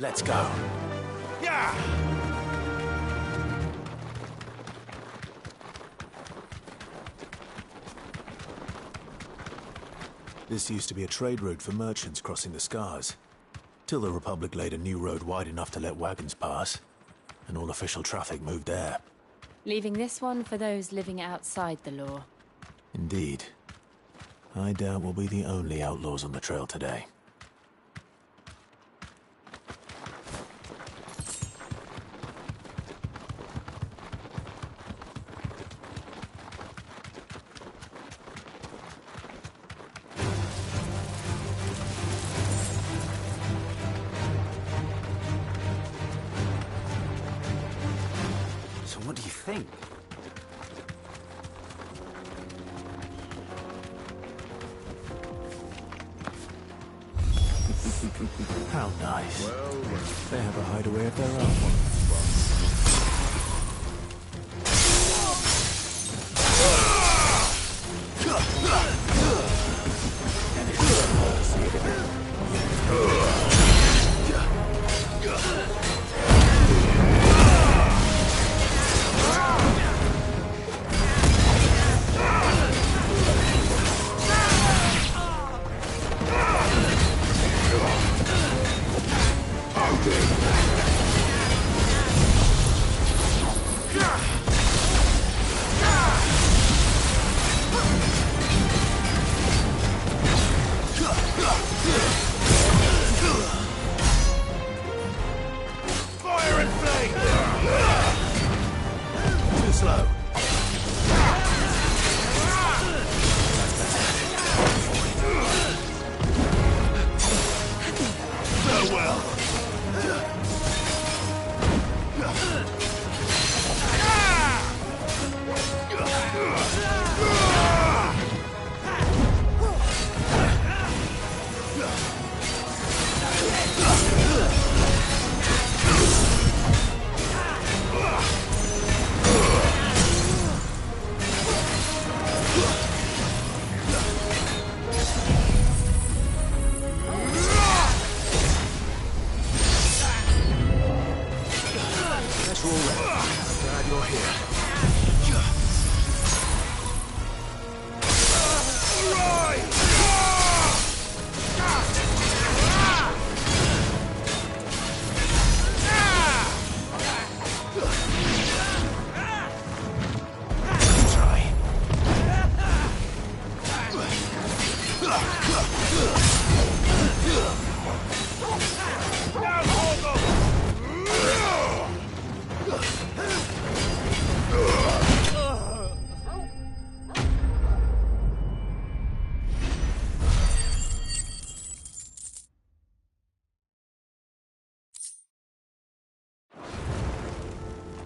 Let's go. Yeah! This used to be a trade route for merchants crossing the Scars, till the Republic laid a new road wide enough to let wagons pass, and all official traffic moved there. Leaving this one for those living outside the law. Indeed. I doubt we'll be the only outlaws on the trail today. So what do you think? How nice. They have a hideaway of their own.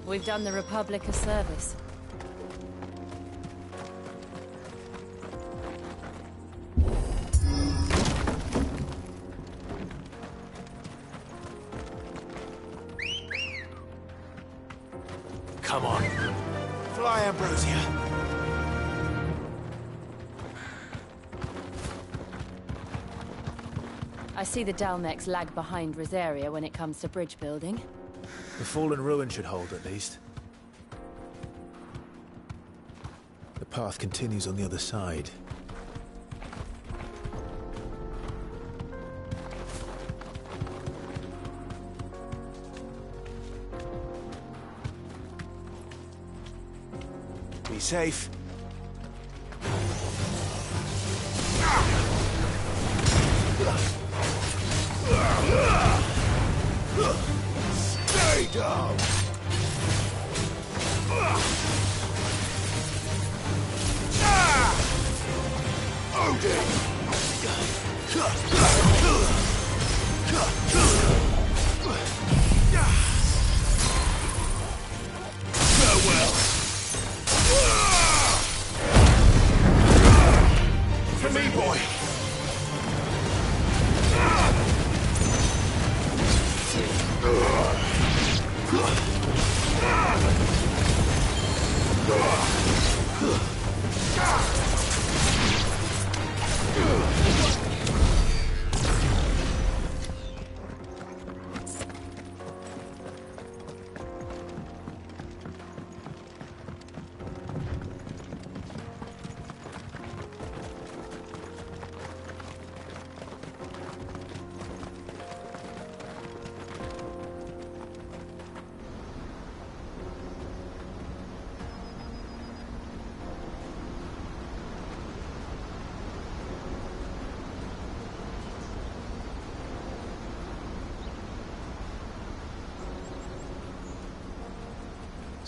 We've done the Republic a service. Come on. Fly, Ambrosia. I see the Dalmex lag behind Rosaria when it comes to bridge building. The fallen ruin should hold, at least. The path continues on the other side. Be safe. Stay down! Odin! Farewell! For me, boy!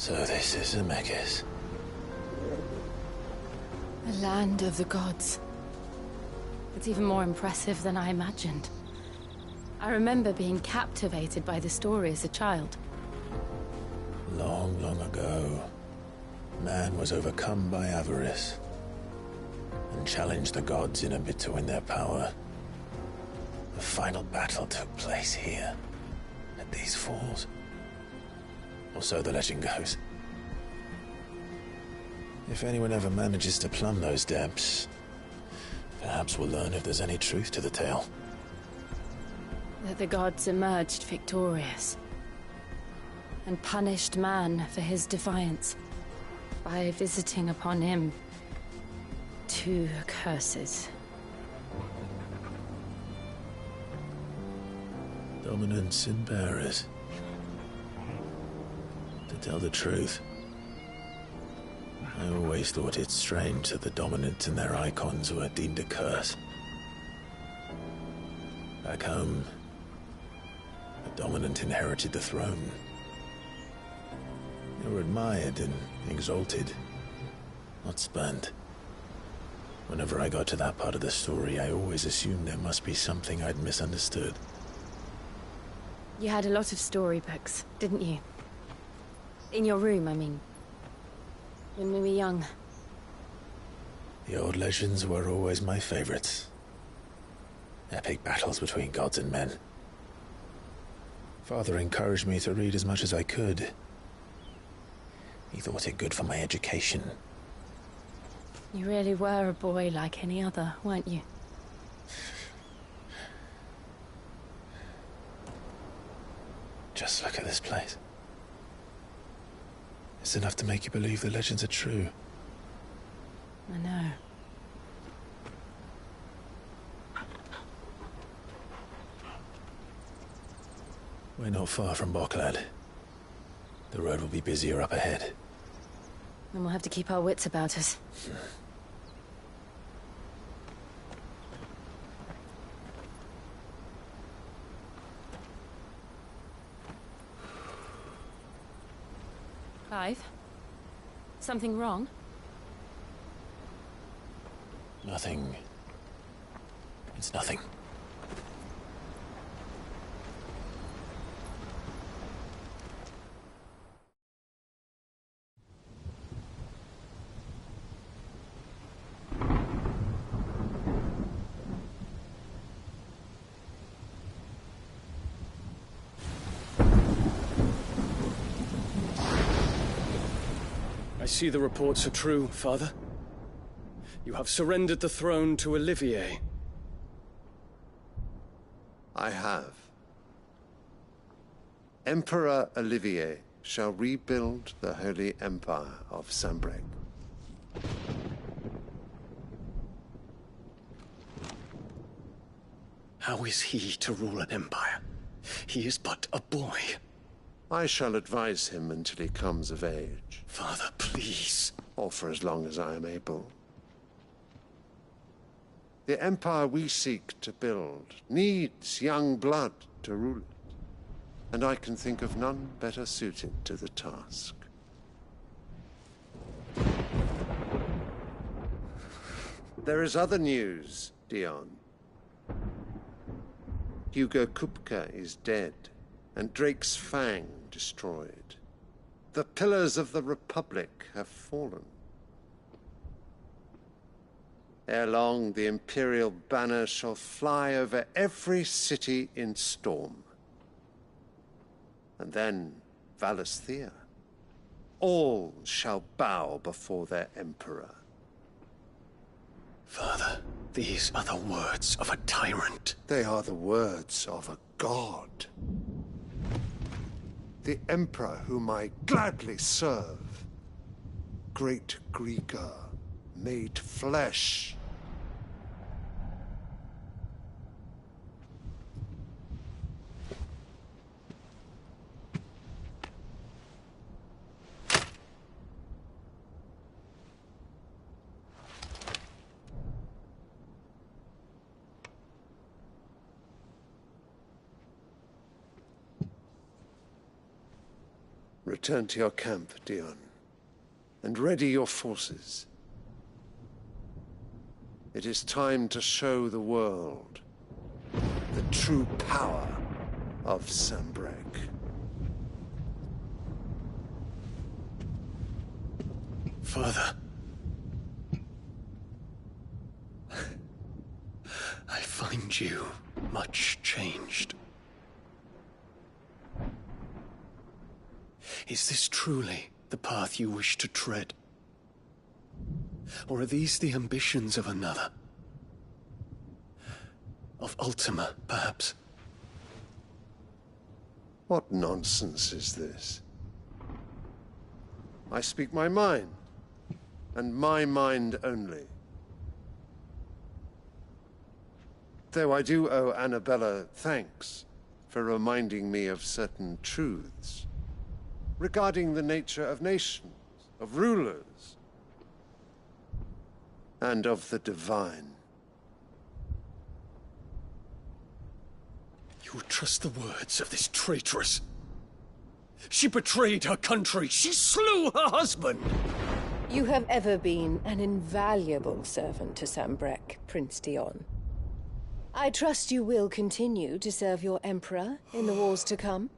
So this is Zemeckis. The land of the gods. It's even more impressive than I imagined. I remember being captivated by the story as a child. Long, long ago, man was overcome by avarice and challenged the gods in a bid to win their power. The final battle took place here, at these falls. Or so the legend goes. If anyone ever manages to plumb those depths, perhaps we'll learn if there's any truth to the tale. That the gods emerged victorious and punished man for his defiance by visiting upon him 2 curses. Dominance and bearers. To tell the truth, I always thought it strange that the dominant and their icons were deemed a curse. Back home, the dominant inherited the throne. They were admired and exalted, not spurned. Whenever I got to that part of the story, I always assumed there must be something I'd misunderstood. You had a lot of storybooks, didn't you? In your room, I mean. When we were young. The old legends were always my favorites. Epic battles between gods and men. Father encouraged me to read as much as I could. He thought it good for my education. You really were a boy like any other, weren't you? Just look at this place. It's enough to make you believe the legends are true. I know. We're not far from Boklad. The road will be busier up ahead. Then we'll have to keep our wits about us. Clive? Something wrong? Nothing. It's nothing. I see the reports are true, Father. You have surrendered the throne to Olivier. I have. Emperor Olivier shall rebuild the Holy Empire of Sambrec. How is he to rule an empire? He is but a boy. I shall advise him until he comes of age. Father, please. Or for as long as I am able. The empire we seek to build needs young blood to rule it, and I can think of none better suited to the task. There is other news, Dion. Hugo Kupka is dead, and Drake's Fang destroyed. The pillars of the Republic have fallen. Ere long, the Imperial banner shall fly over every city in Storm. And then, Valisthea. All shall bow before their Emperor. Father, these are the words of a tyrant. They are the words of a god. The Emperor whom I gladly serve. Great Greeker, made flesh. Return to your camp, Dion, and ready your forces. It is time to show the world the true power of Sanbreque. Father. I find you much changed. Is this truly the path you wish to tread? Or are these the ambitions of another? Of Ultima, perhaps? What nonsense is this? I speak my mind, and my mind only. Though I do owe Annabella thanks for reminding me of certain truths regarding the nature of nations, of rulers, and of the divine. You trust the words of this traitress? She betrayed her country. She slew her husband. You have ever been an invaluable servant to Sanbreque, Prince Dion. I trust you will continue to serve your Emperor in the wars to come.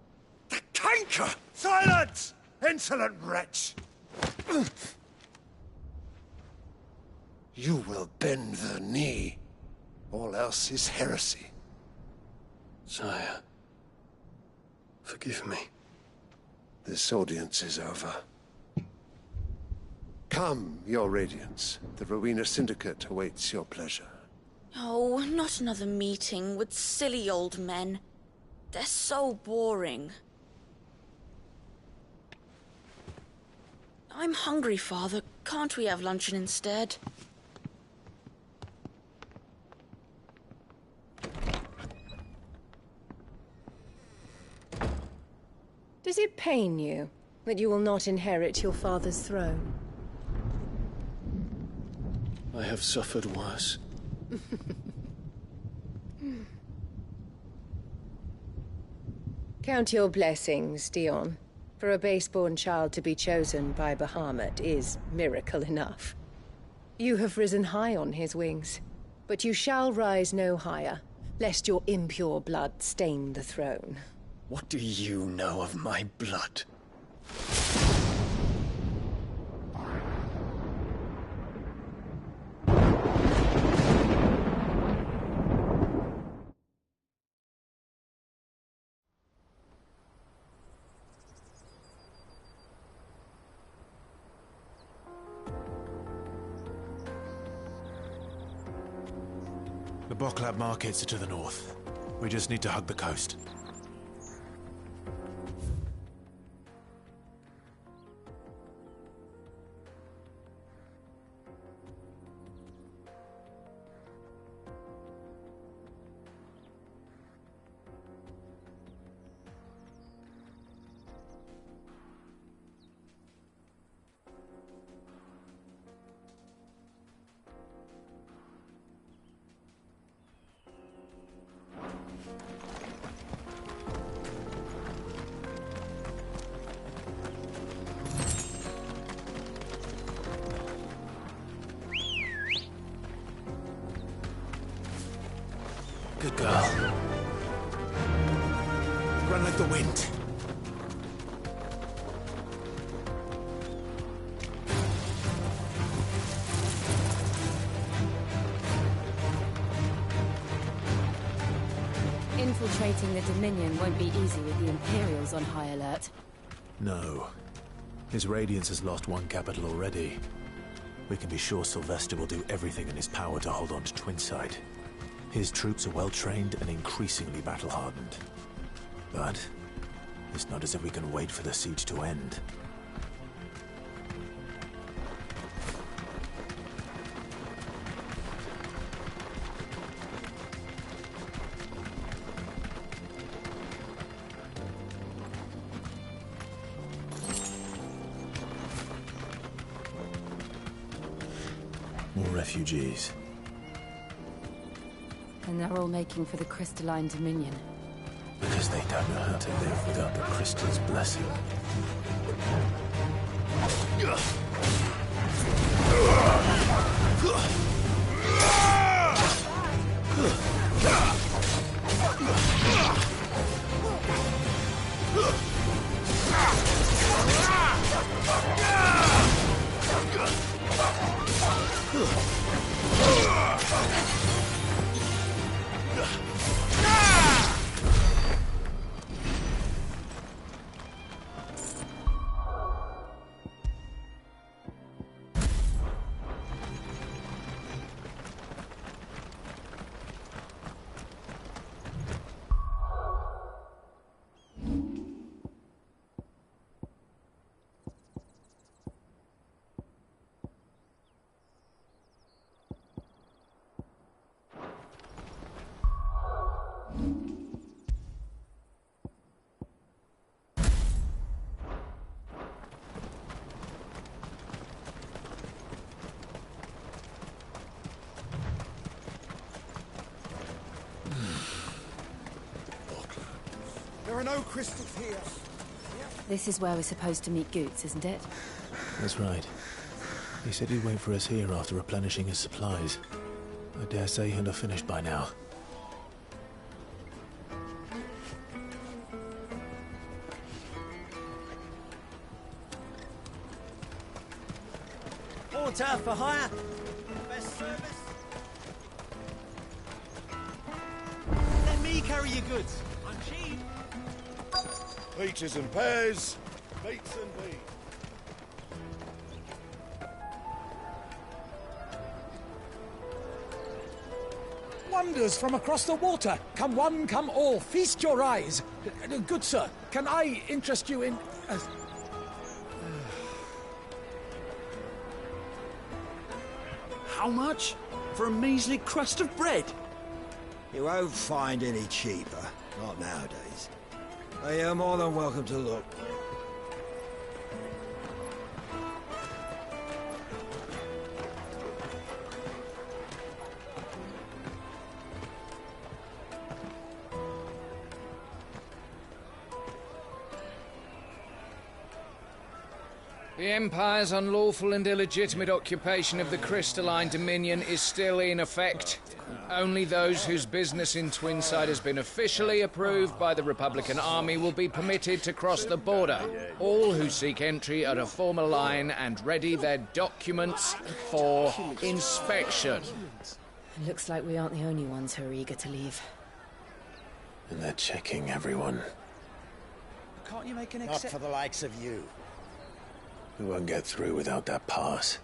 The canker! Silence! Insolent wretch! You will bend the knee. All else is heresy. Sire, forgive me. This audience is over. Come, your Radiance. The Rowena Syndicate awaits your pleasure. Oh, not another meeting with silly old men. They're so boring. I'm hungry, Father. Can't we have luncheon instead? Does it pain you that you will not inherit your father's throne? I have suffered worse. Count your blessings, Dion. For a base-born child to be chosen by Bahamut is miracle enough. You have risen high on his wings, but you shall rise no higher, lest your impure blood stain the throne. What do you know of my blood? The Boklab markets are to the north. We just need to hug the coast. Good girl. Run like the wind. Infiltrating the Dominion won't be easy with the Imperials on high alert. No. His Radiance has lost one capital already. We can be sure Sylvester will do everything in his power to hold on to Twinside. His troops are well-trained and increasingly battle-hardened. But it's not as if we can wait for the siege to end. More refugees. And they're all making for the Crystalline Dominion. Because guess they don't know how to live without the crystal's blessing. There are no crystals here. This is where we're supposed to meet Goots, isn't it? That's right. He said he'd wait for us here after replenishing his supplies. I dare say he'll have finished by now. Porter for hire. Best service. Let me carry your goods. I'm cheap. Peaches and pears, beets and beans. Wonders from across the water. Come one, come all. Feast your eyes. Good sir, can I interest you in... How much? For a measly crust of bread? You won't find any cheaper. Not nowadays. But you're more than welcome to look. The Empire's unlawful and illegitimate occupation of the Crystalline Dominion is still in effect. Only those whose business in Twinside has been officially approved by the Republican Army will be permitted to cross the border. All who seek entry are to form a line and ready their documents for inspection. It looks like we aren't the only ones who are eager to leave. And they're checking everyone. Can't you make an Not exception? for the likes of you. We won't get through without that pass.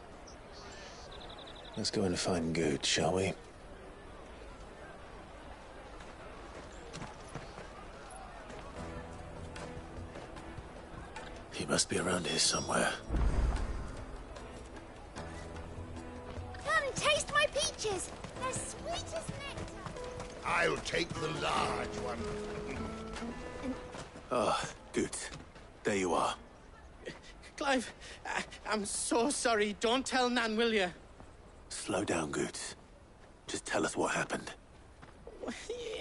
Let's go and find Good, shall we? He must be around here somewhere. Come taste my peaches. They're sweet as nectar. I'll take the large one. Ah, Good. There you are. Clive, I'm so sorry. Don't tell Nan, will you? Slow down, Good. Just tell us what happened.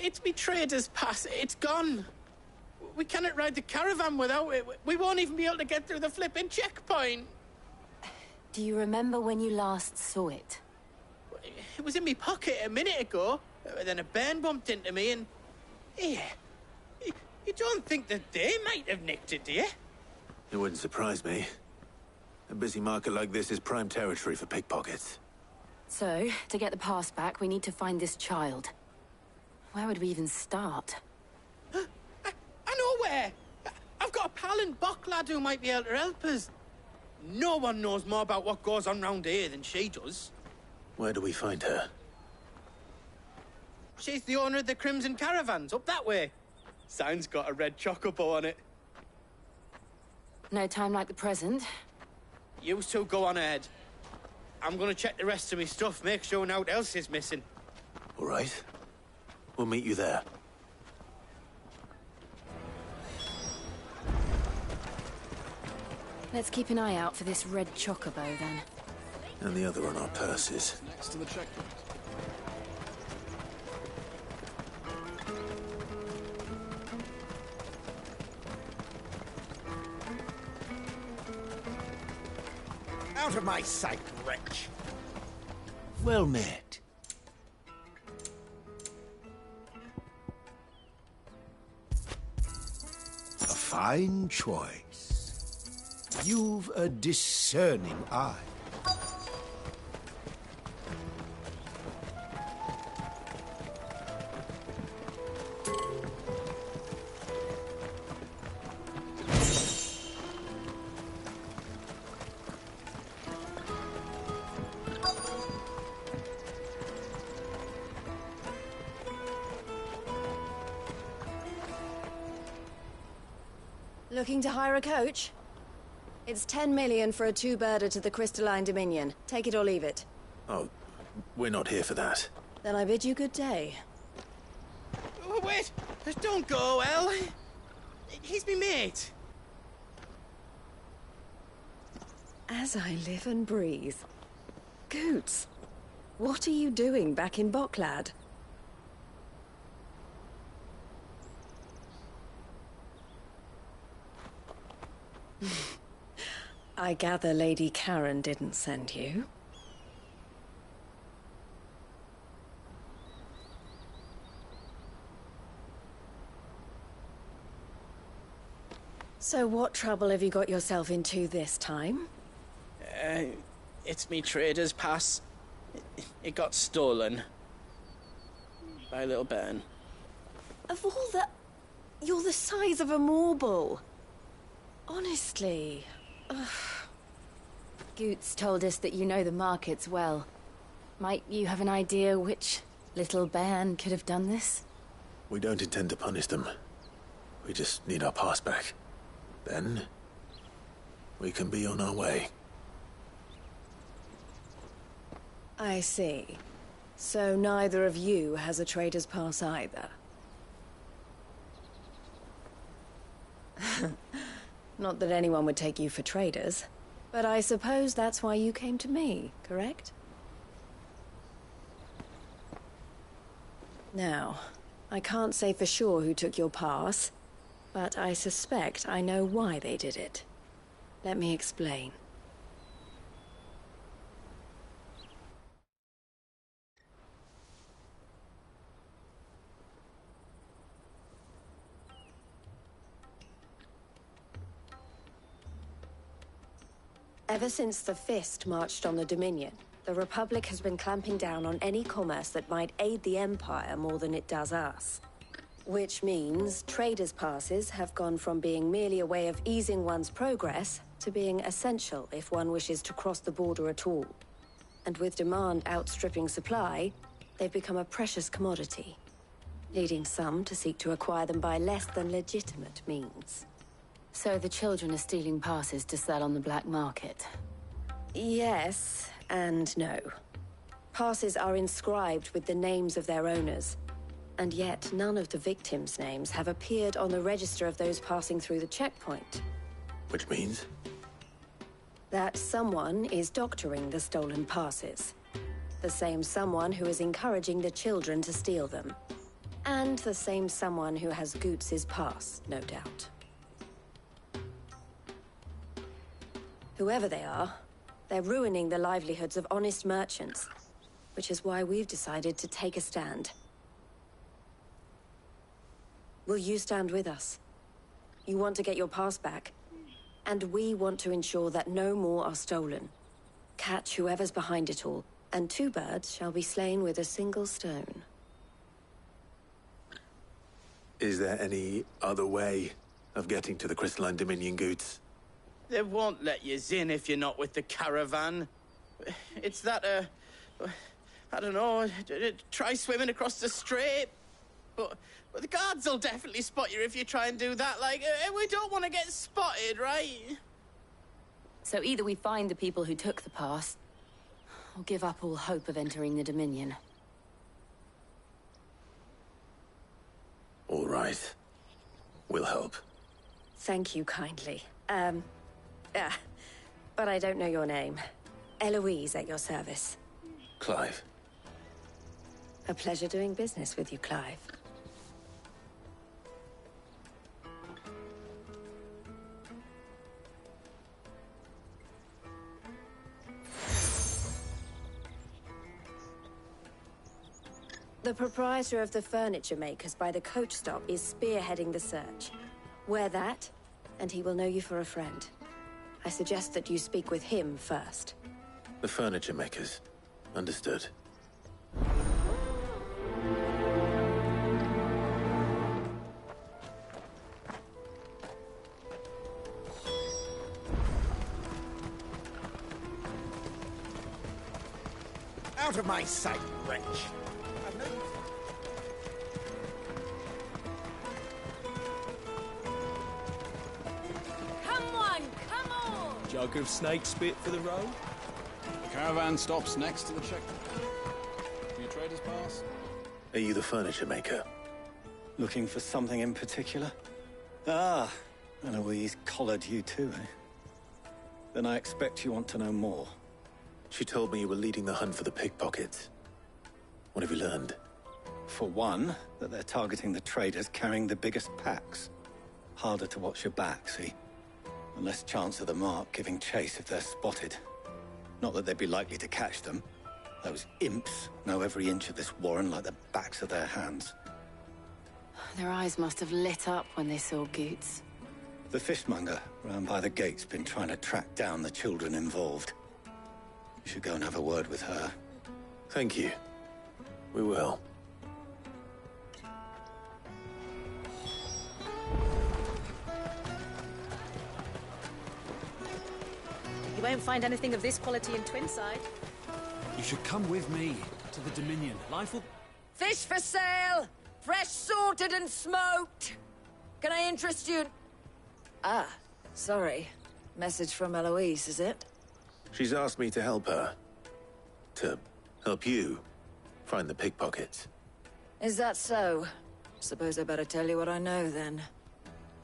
It's me trader's pass. It's gone. We cannot ride the caravan without it. We won't even be able to get through the flipping checkpoint. Do you remember when you last saw it? It was in my pocket a minute ago. Then a bairn bumped into me and... Yeah. You don't think that they might have nicked it, do you? It wouldn't surprise me. A busy market like this is prime territory for pickpockets. So, to get the pass back, we need to find this child. Where would we even start? I know where! I've got a pal in Bock lad who might be able to help us. No one knows more about what goes on round here than she does. Where do we find her? She's the owner of the Crimson Caravans, up that way. Sign's got a red chocobo on it. No time like the present. You two go on ahead. I'm gonna check the rest of my stuff, make sure naught else is missing. All right. We'll meet you there. Let's keep an eye out for this red chocobo, then. And the other on our purses. Next to the checkpoint. Out of my sight, wretch! Well met. A fine choice. You've a discerning eye. Looking to hire a coach? It's 10 million for a two-birder to the Crystalline Dominion. Take it or leave it. Oh, we're not here for that. Then I bid you good day. Oh, wait! Don't go, El. He's me mate. As I live and breathe. Goots, what are you doing back in Bocklad? I gather Lady Karen didn't send you. So what trouble have you got yourself into this time? It's me trader's pass. It got stolen. By little Ben. Of all the... You're the size of a marble. Honestly. Ugh. Goots told us that you know the markets well. Might you have an idea which little bairn could have done this? We don't intend to punish them. We just need our pass back. Then, we can be on our way. I see. So neither of you has a trader's pass either. Not that anyone would take you for traders, but I suppose that's why you came to me, correct? Now, I can't say for sure who took your pass, but I suspect I know why they did it. Let me explain. Ever since the Fist marched on the Dominion, the Republic has been clamping down on any commerce that might aid the Empire more than it does us. Which means traders' passes have gone from being merely a way of easing one's progress to being essential if one wishes to cross the border at all. And with demand outstripping supply, they've become a precious commodity, leading some to seek to acquire them by less than legitimate means. So the children are stealing passes to sell on the black market? Yes, and no. Passes are inscribed with the names of their owners, and yet none of the victims' names have appeared on the register of those passing through the checkpoint. Which means? That someone is doctoring the stolen passes. The same someone who is encouraging the children to steal them. And the same someone who has Goots' pass, no doubt. Whoever they are, they're ruining the livelihoods of honest merchants, which is why we've decided to take a stand. Will you stand with us? You want to get your pass back, and we want to ensure that no more are stolen. Catch whoever's behind it all, and two birds shall be slain with a single stone. Is there any other way of getting to the Crystalline Dominion, Goots? They won't let you in if you're not with the caravan. It's that, I don't know, try swimming across the strait. But the guards will definitely spot you if you try and do that. Like, we don't want to get spotted, right? So either we find the people who took the pass, or give up all hope of entering the Dominion. All right. We'll help. Thank you kindly. But I don't know your name. Eloise at your service. Clive. A pleasure doing business with you, Clive. The proprietor of the furniture makers by the coach stop is spearheading the search. Wear that, and he will know you for a friend. I suggest that you speak with him first. The furniture makers. Understood. Out of my sight, wretch! Come on, come on! Jug of snake spit for the road? The caravan stops next to the checkpoint. Your traders pass? Are you the furniture maker? Looking for something in particular? Ah, Eloise collared you too, eh? Then I expect you want to know more. She told me you were leading the hunt for the pickpockets. What have you learned? For one, that they're targeting the traders carrying the biggest packs. Harder to watch your back, see? And less chance of the mark giving chase if they're spotted. Not that they'd be likely to catch them. Those imps know every inch of this warren like the backs of their hands. Their eyes must have lit up when they saw Goots. The fishmonger round by the gate's been trying to track down the children involved. You should go and have a word with her. Thank you. We will. You won't find anything of this quality in Twinside. You should come with me to the Dominion. Life will... Fish for sale! Fresh sorted and smoked! Can I interest you? Ah, sorry. Message from Eloise, is it? She's asked me to help her. To help you find the pickpockets. Is that so? Suppose I better tell you what I know, then.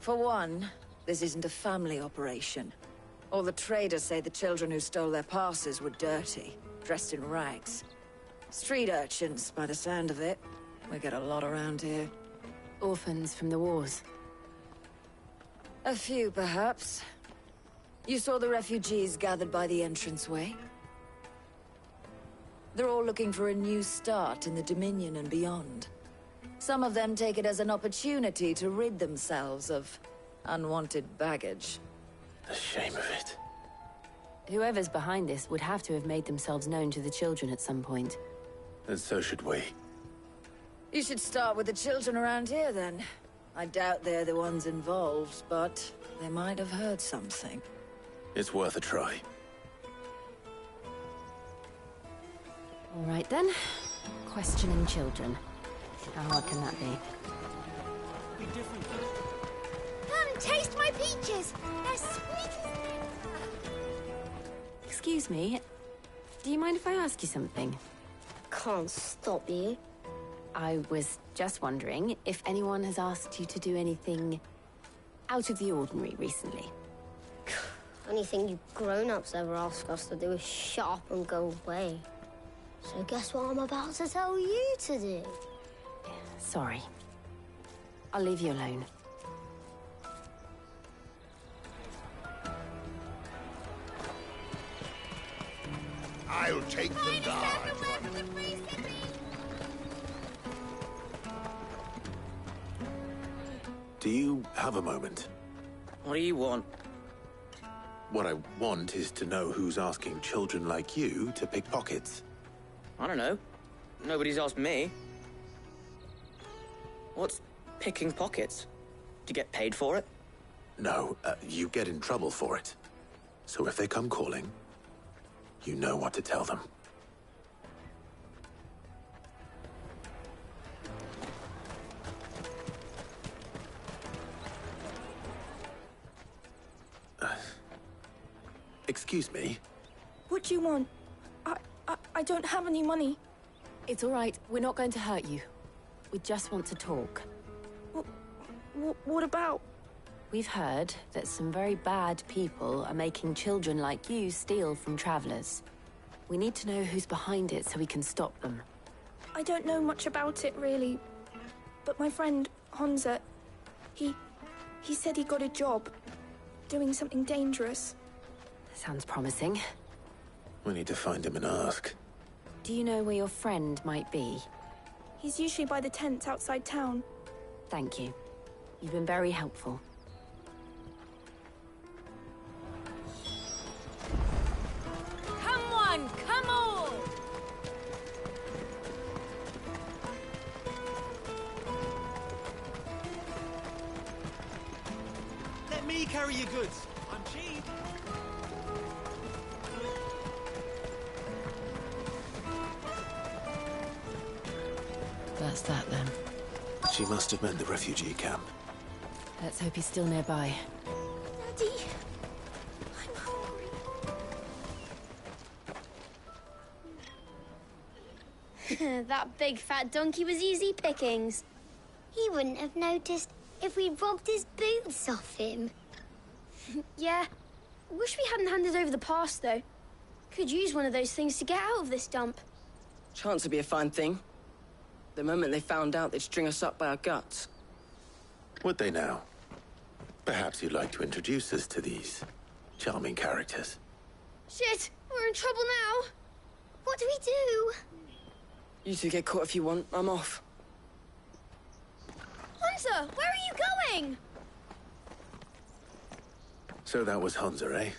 For one, this isn't a family operation. All the traders say the children who stole their passes were dirty, dressed in rags. Street urchins, by the sound of it. We get a lot around here. Orphans from the wars. A few, perhaps. You saw the refugees gathered by the entranceway? They're all looking for a new start in the Dominion and beyond. Some of them take it as an opportunity to rid themselves of unwanted baggage. The shame of it. Whoever's behind this would have to have made themselves known to the children at some point. And so should we. You should start with the children around here, then. I doubt they're the ones involved, but they might have heard something. It's worth a try. All right, then. Questioning children. How hard can that be? Come and taste my peaches! They're sweet as nectar! Excuse me. Do you mind if I ask you something? Can't stop you. I was just wondering if anyone has asked you to do anything out of the ordinary recently. Anything you grown-ups ever ask us to do is shut up and go away. So guess what I'm about to tell you to do? Sorry. I'll leave you alone. I'll take the guard. Do you have a moment? What do you want? What I want is to know who's asking children like you to pick pockets. I don't know. Nobody's asked me. What's picking pockets? Do you get paid for it? No, you get in trouble for it. So if they come calling, you know what to tell them. Excuse me? What do you want? I don't have any money. It's all right. We're not going to hurt you. We just want to talk. What about? We've heard that some very bad people are making children like you steal from travelers. We need to know who's behind it so we can stop them. I don't know much about it, really. But my friend, Honza, he said he got a job doing something dangerous. Sounds promising. We need to find him and ask. Do you know where your friend might be? He's usually by the tents outside town. Thank you. You've been very helpful. Come one, come all! Let me carry your goods. I'm cheap. That's that then. She must have meant the refugee camp. Let's hope he's still nearby. Daddy, I'm hungry. That big fat donkey was easy pickings. He wouldn't have noticed if we'd robbed his boots off him. Yeah. Wish we hadn't handed over the pass, though. Could use one of those things to get out of this dump. Chance would be a fine thing. The moment they found out, they'd string us up by our guts. Would they now? Perhaps you'd like to introduce us to these charming characters. Shit, we're in trouble now. What do we do? You two get caught if you want. I'm off. Hunter, where are you going? So that was Hunter, eh?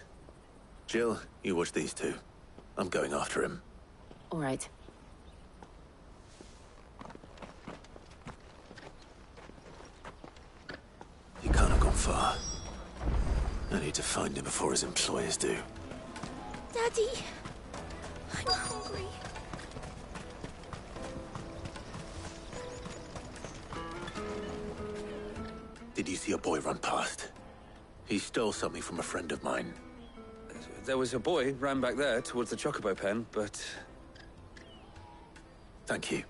Jill, you watch these two. I'm going after him. All right. He can't have gone far. I need to find him before his employers do. Daddy, I'm hungry. Did you see a boy run past? He stole something from a friend of mine. There was a boy ran back there towards the chocobo pen, but... Thank you.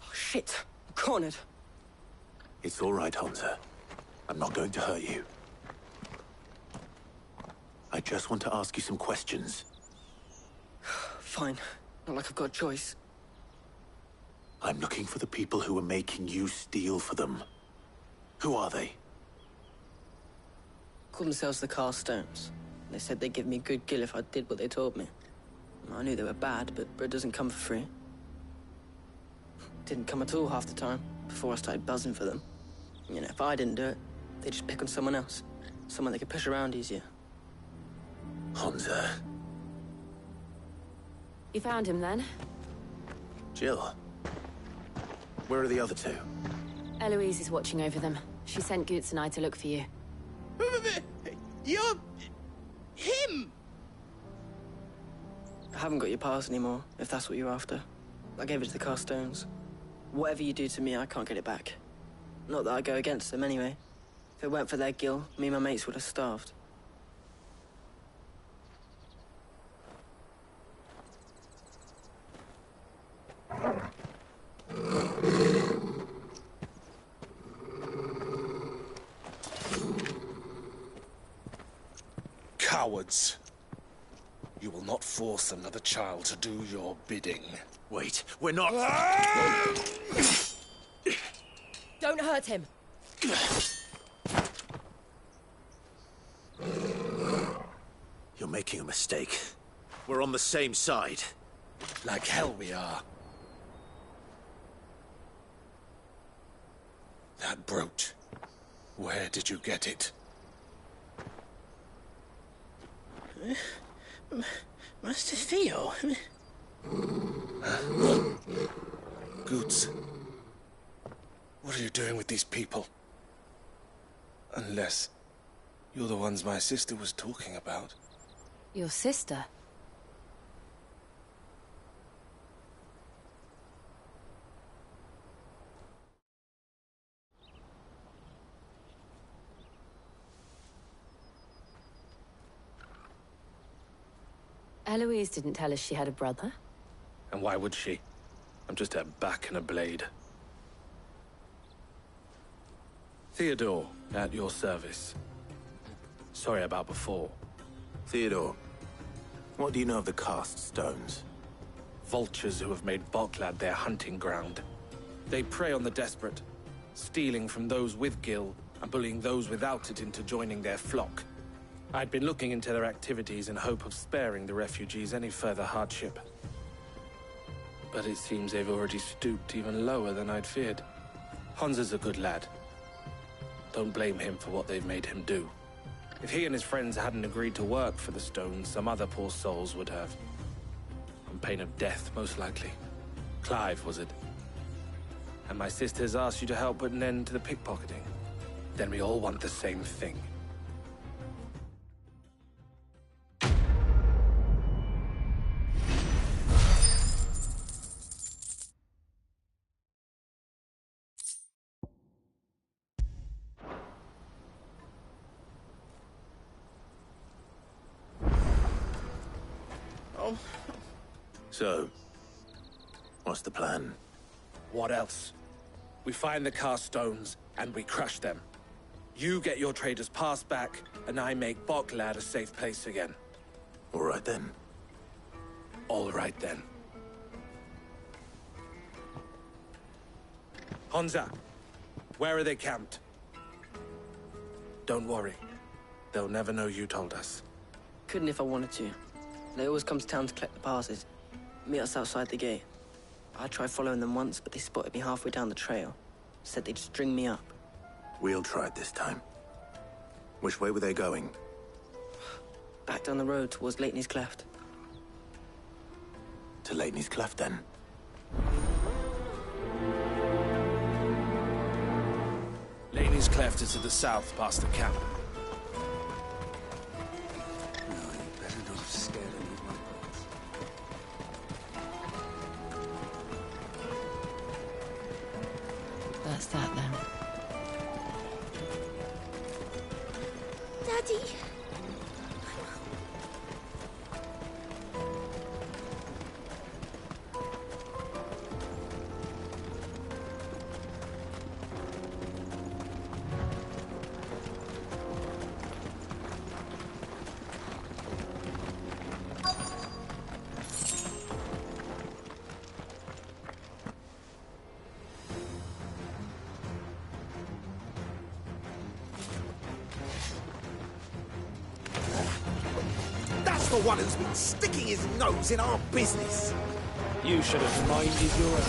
Oh, shit. I'm cornered. It's all right, Hunter. I'm not going to hurt you. I just want to ask you some questions. Fine. Not like I've got a choice. I'm looking for the people who are making you steal for them. Who are they? Called themselves the Carstones. They said they'd give me good gill if I did what they told me. I knew they were bad, but bread doesn't come for free. Didn't come at all half the time, before I started buzzing for them. You know, if I didn't do it, they'd just pick on someone else. Someone they could push around easier. Hunter. You found him then? Jill. Where are the other two? Eloise is watching over them. She sent Goots and I to look for you. You're... him! I haven't got your pass anymore, if that's what you're after. I gave it to the Carstones. Whatever you do to me, I can't get it back. Not that I go against them anyway. If it weren't for their gill, me and my mates would have starved. Cowards. You will not force another child to do your bidding. Wait, we're not... Don't hurt him. You're making a mistake. We're on the same side. Like hell we are. That brooch. Where did you get it? Master Theo? Goots. What are you doing with these people? Unless you're the ones my sister was talking about. Your sister? Eloise didn't tell us she had a brother. And why would she? I'm just her back and a blade. Theodore, at your service. Sorry about before. Theodore, what do you know of the cast stones? vultures who have made Boklad their hunting ground. They prey on the desperate, stealing from those with Gil and bullying those without it into joining their flock. I'd been looking into their activities in hope of sparing the refugees any further hardship. But it seems they've already stooped even lower than I'd feared. Hansa's a good lad. Don't blame him for what they've made him do. If he and his friends hadn't agreed to work for the stones, some other poor souls would have. On pain of death, most likely. Clive, was it? And my sisters asked you to help put an end to the pickpocketing. Then we all want the same thing. Oh. So, what's the plan? What else? We find the cast stones, and we crush them. You get your trader's pass back, and I make Boklad a safe place again. All right then. All right then. Hansa, where are they camped? Don't worry. They'll never know you told us. Couldn't if I wanted to. They always come to town to collect the passes. Meet us outside the gate. I tried following them once, but they spotted me halfway down the trail. Said they'd string me up. We'll try it this time. Which way were they going? Back down the road towards Leitney's Cleft. To Leitney's Cleft, then? Leitney's Cleft is to the south, past the camp. No, you better not have scared any of my boys. That's that, then. Daddy! The one who's been sticking his nose in our business. You should have minded your own.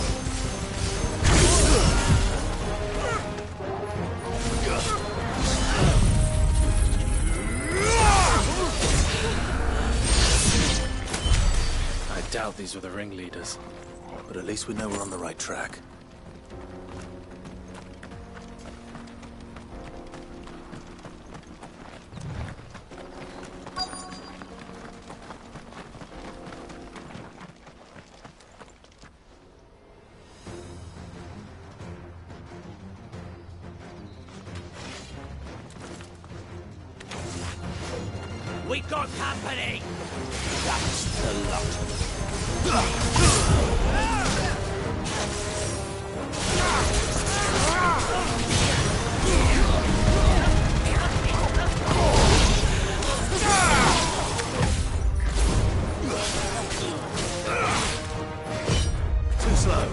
I doubt these were the ringleaders. But at least we know we're on the right track. We got company! That's the lot. Too slow.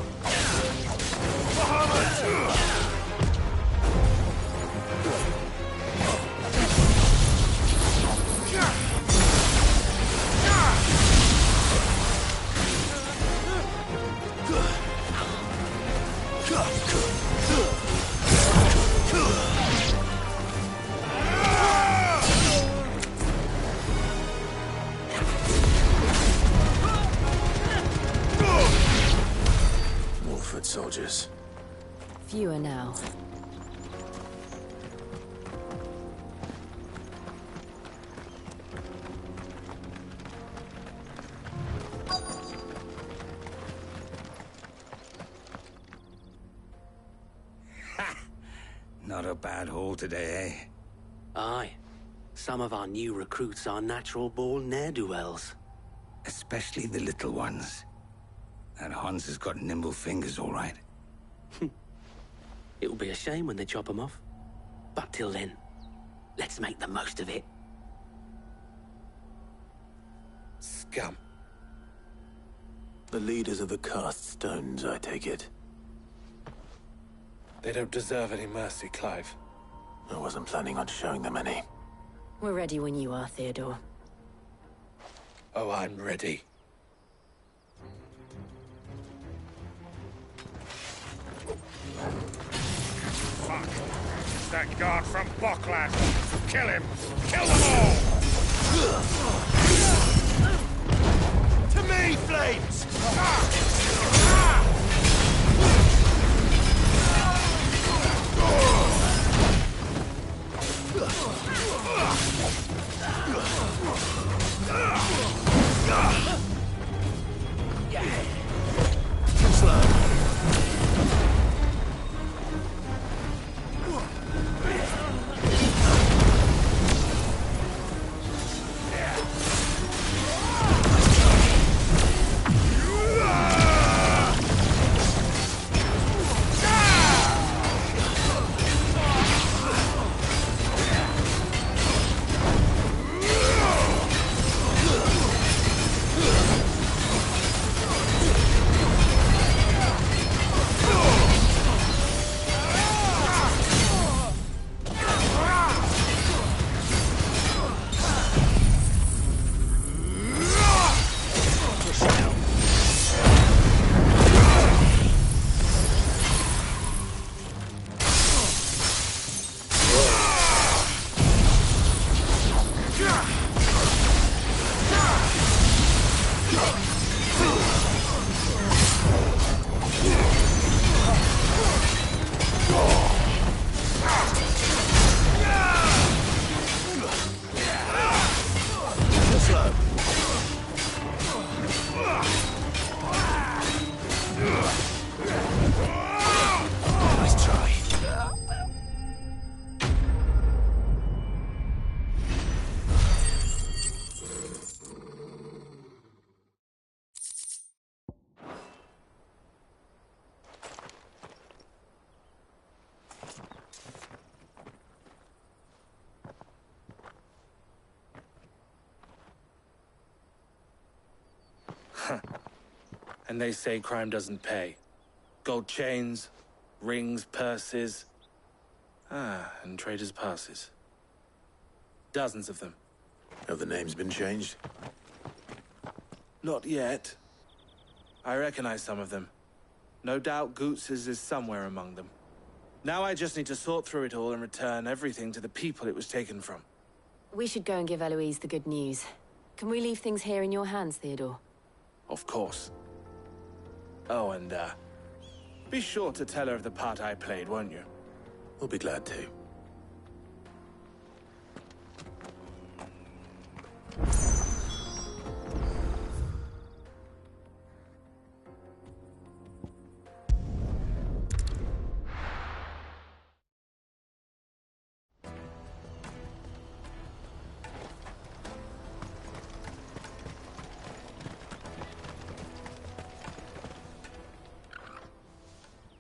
Soldiers. Fewer now. Not a bad haul today, eh? Aye. Some of our new recruits are natural-born ne'er-do-wells. Especially the little ones. That Hans has got nimble fingers, all right. It'll be a shame when they chop them off. But till then, let's make the most of it. Scum. The leaders of the cast stones, I take it. They don't deserve any mercy, Clive. I wasn't planning on showing them any. We're ready when you are, Theodore. Oh, I'm ready. Fuck. It's that guard from Bockland. Kill him. Kill them all! To me, Flames! Too slow. Nice try. And they say crime doesn't pay. Gold chains, rings, purses. And traders' passes. Dozens of them. Have the names been changed? Not yet. I recognize some of them. No doubt Goots's is somewhere among them. Now I just need to sort through it all and return everything to the people it was taken from. We should go and give Eloise the good news. Can we leave things here in your hands, Theodore? Of course. Oh, and, be sure to tell her of the part I played, won't you? We'll be glad to.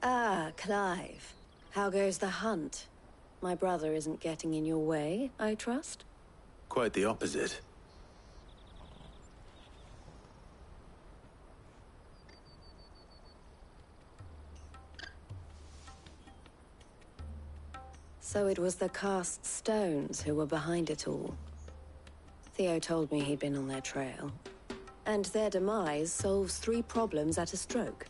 Ah, Clive. How goes the hunt? My brother isn't getting in your way, I trust? Quite the opposite. So it was the cast stones who were behind it all. Theo told me he'd been on their trail. And their demise solves 3 problems at a stroke.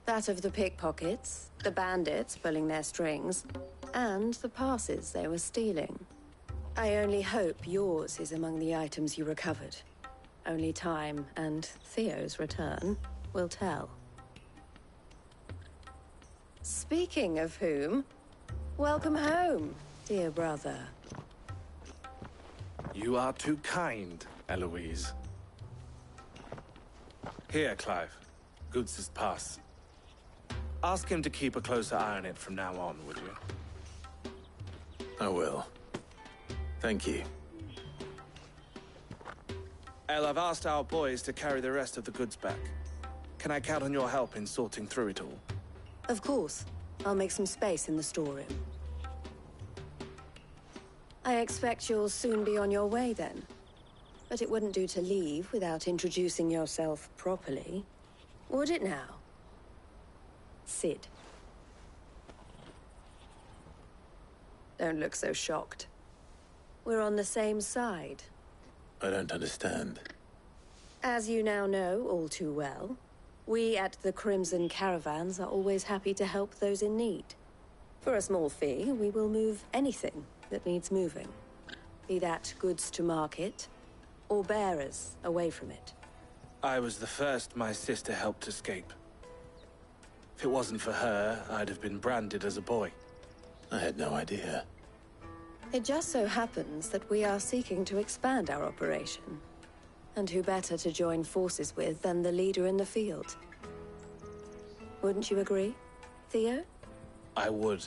That of the pickpockets, the bandits pulling their strings, and the passes they were stealing. I only hope yours is among the items you recovered. Only time and Theo's return will tell. Speaking of whom, welcome home, dear brother. You are too kind, Eloise. Here, Clive. Goots's pass. Ask him to keep a closer eye on it from now on, would you? I will. Thank you. El, I've asked our boys to carry the rest of the goods back. Can I count on your help in sorting through it all? Of course. I'll make some space in the storeroom. I expect you'll soon be on your way then. But it wouldn't do to leave without introducing yourself properly. Would it now? Cid. Don't look so shocked. We're on the same side. I don't understand. As you now know all too well, we at the Crimson Caravans are always happy to help those in need. For a small fee, we will move anything that needs moving. Be that goods to market, or bearers away from it. I was the first my sister helped escape. If it wasn't for her, I'd have been branded as a boy. I had no idea. It just so happens that we are seeking to expand our operation. And who better to join forces with than the leader in the field? Wouldn't you agree, Theo? I would.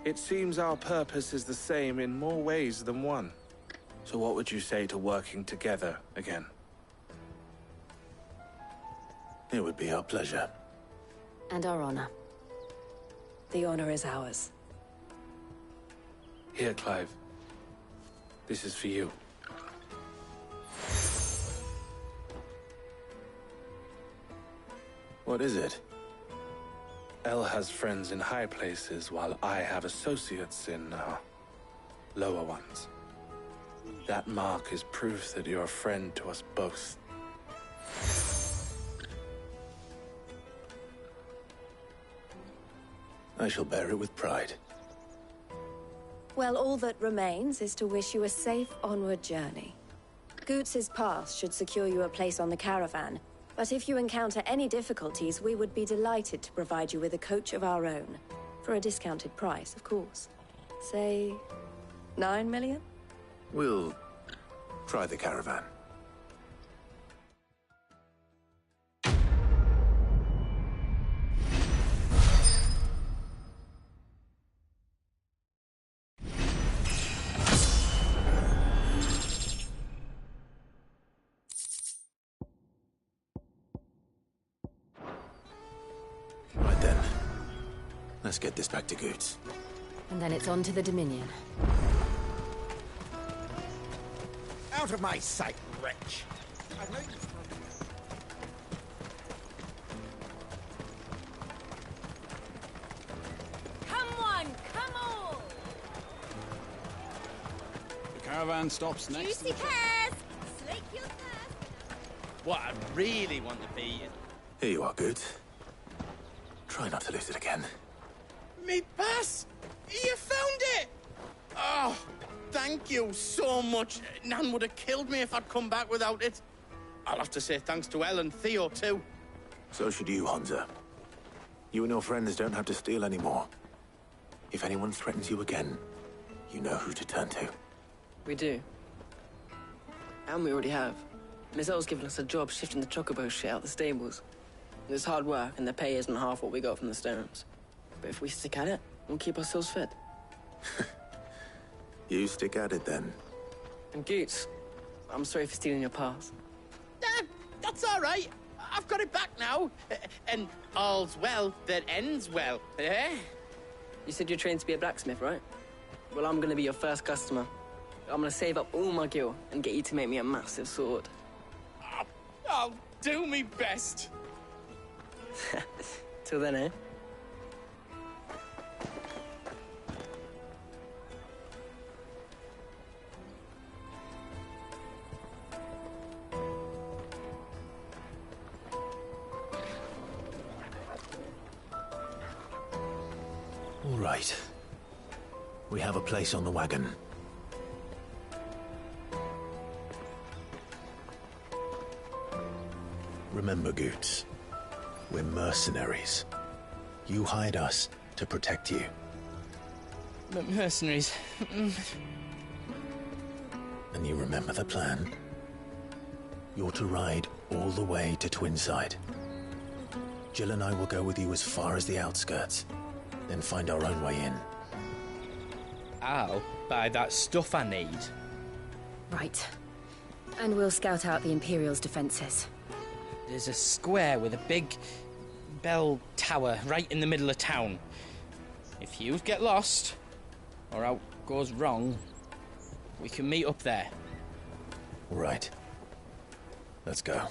It seems our purpose is the same in more ways than one. So what would you say to working together again? It would be our pleasure. And our honor. The honor is ours. Here, Clive. This is for you. What is it? Elle has friends in high places, while I have associates in, lower ones. That mark is proof that you're a friend to us both. I shall bear it with pride. Well, all that remains is to wish you a safe onward journey. Goots's pass should secure you a place on the caravan, but if you encounter any difficulties, we would be delighted to provide you with a coach of our own. For a discounted price, of course. Say, 9 million? We'll try the caravan. Right then. Let's get this back to Goots. And then it's on to the Dominion. Out of my sight, wretch! I've no use Come on, come on! The caravan stops next. Juicy cask! Slake your thirst! What I really want to be is... Here you are, Goots. Try not to lose it again. Me pass! You found it! Oh, thank you so much. Nan would have killed me if I'd come back without it. I'll have to say thanks to Elle and Theo, too. So should you, Hansa. You and your friends don't have to steal anymore. If anyone threatens you again, you know who to turn to. We do. And we already have. Miss Elle's given us a job shifting the chocobo shit out the stables. It's hard work, and the pay isn't half what we got from the Stones. But if we stick at it, we'll keep ourselves fed. You stick at it, then. And Goots, I'm sorry for stealing your pass. That's all right. I've got it back now. And all's well that ends well, eh? You said you're trained to be a blacksmith, right? Well, I'm gonna be your first customer. I'm gonna save up all my gil and get you to make me a massive sword. I'll do me best. Till then, eh? All right. We have a place on the wagon. Remember, Goots, we're mercenaries. You hired us to protect you. Mercenaries. And you remember the plan? You're to ride all the way to Twinside. Jill and I will go with you as far as the outskirts, then find our own way in. I'll buy that stuff I need. Right. And we'll scout out the Imperial's defenses. There's a square with a big bell tower right in the middle of town. If you get lost, or out goes wrong, we can meet up there. Right. Let's go.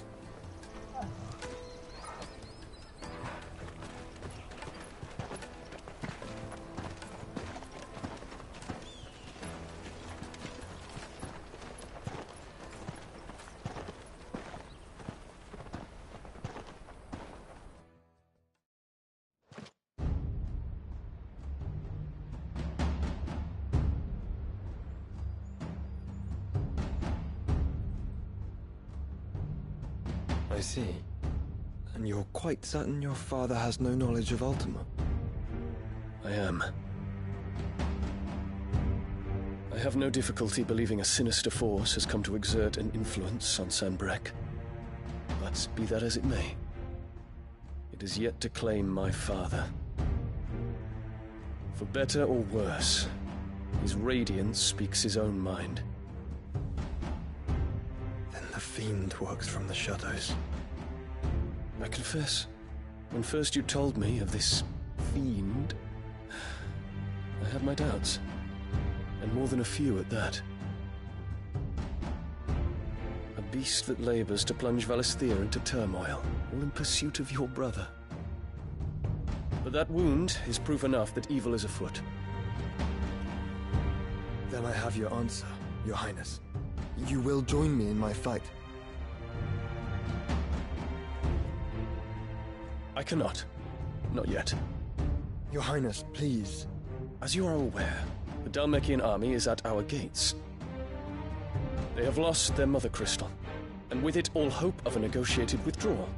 I see. And you're quite certain your father has no knowledge of Ultima? I am. I have no difficulty believing a sinister force has come to exert an influence on Sanbreque. But be that as it may, it is yet to claim my father. For better or worse, his radiance speaks his own mind. Then the fiend works from the shadows. I confess, when first you told me of this fiend, I had my doubts, and more than a few at that. A beast that labors to plunge Valisthea into turmoil, all in pursuit of your brother. But that wound is proof enough that evil is afoot. Then I have your answer, Your Highness. You will join me in my fight. I cannot. Not yet. Your Highness, please. As you are aware, the Dhalmekian army is at our gates. They have lost their mother crystal, and with it all hope of a negotiated withdrawal.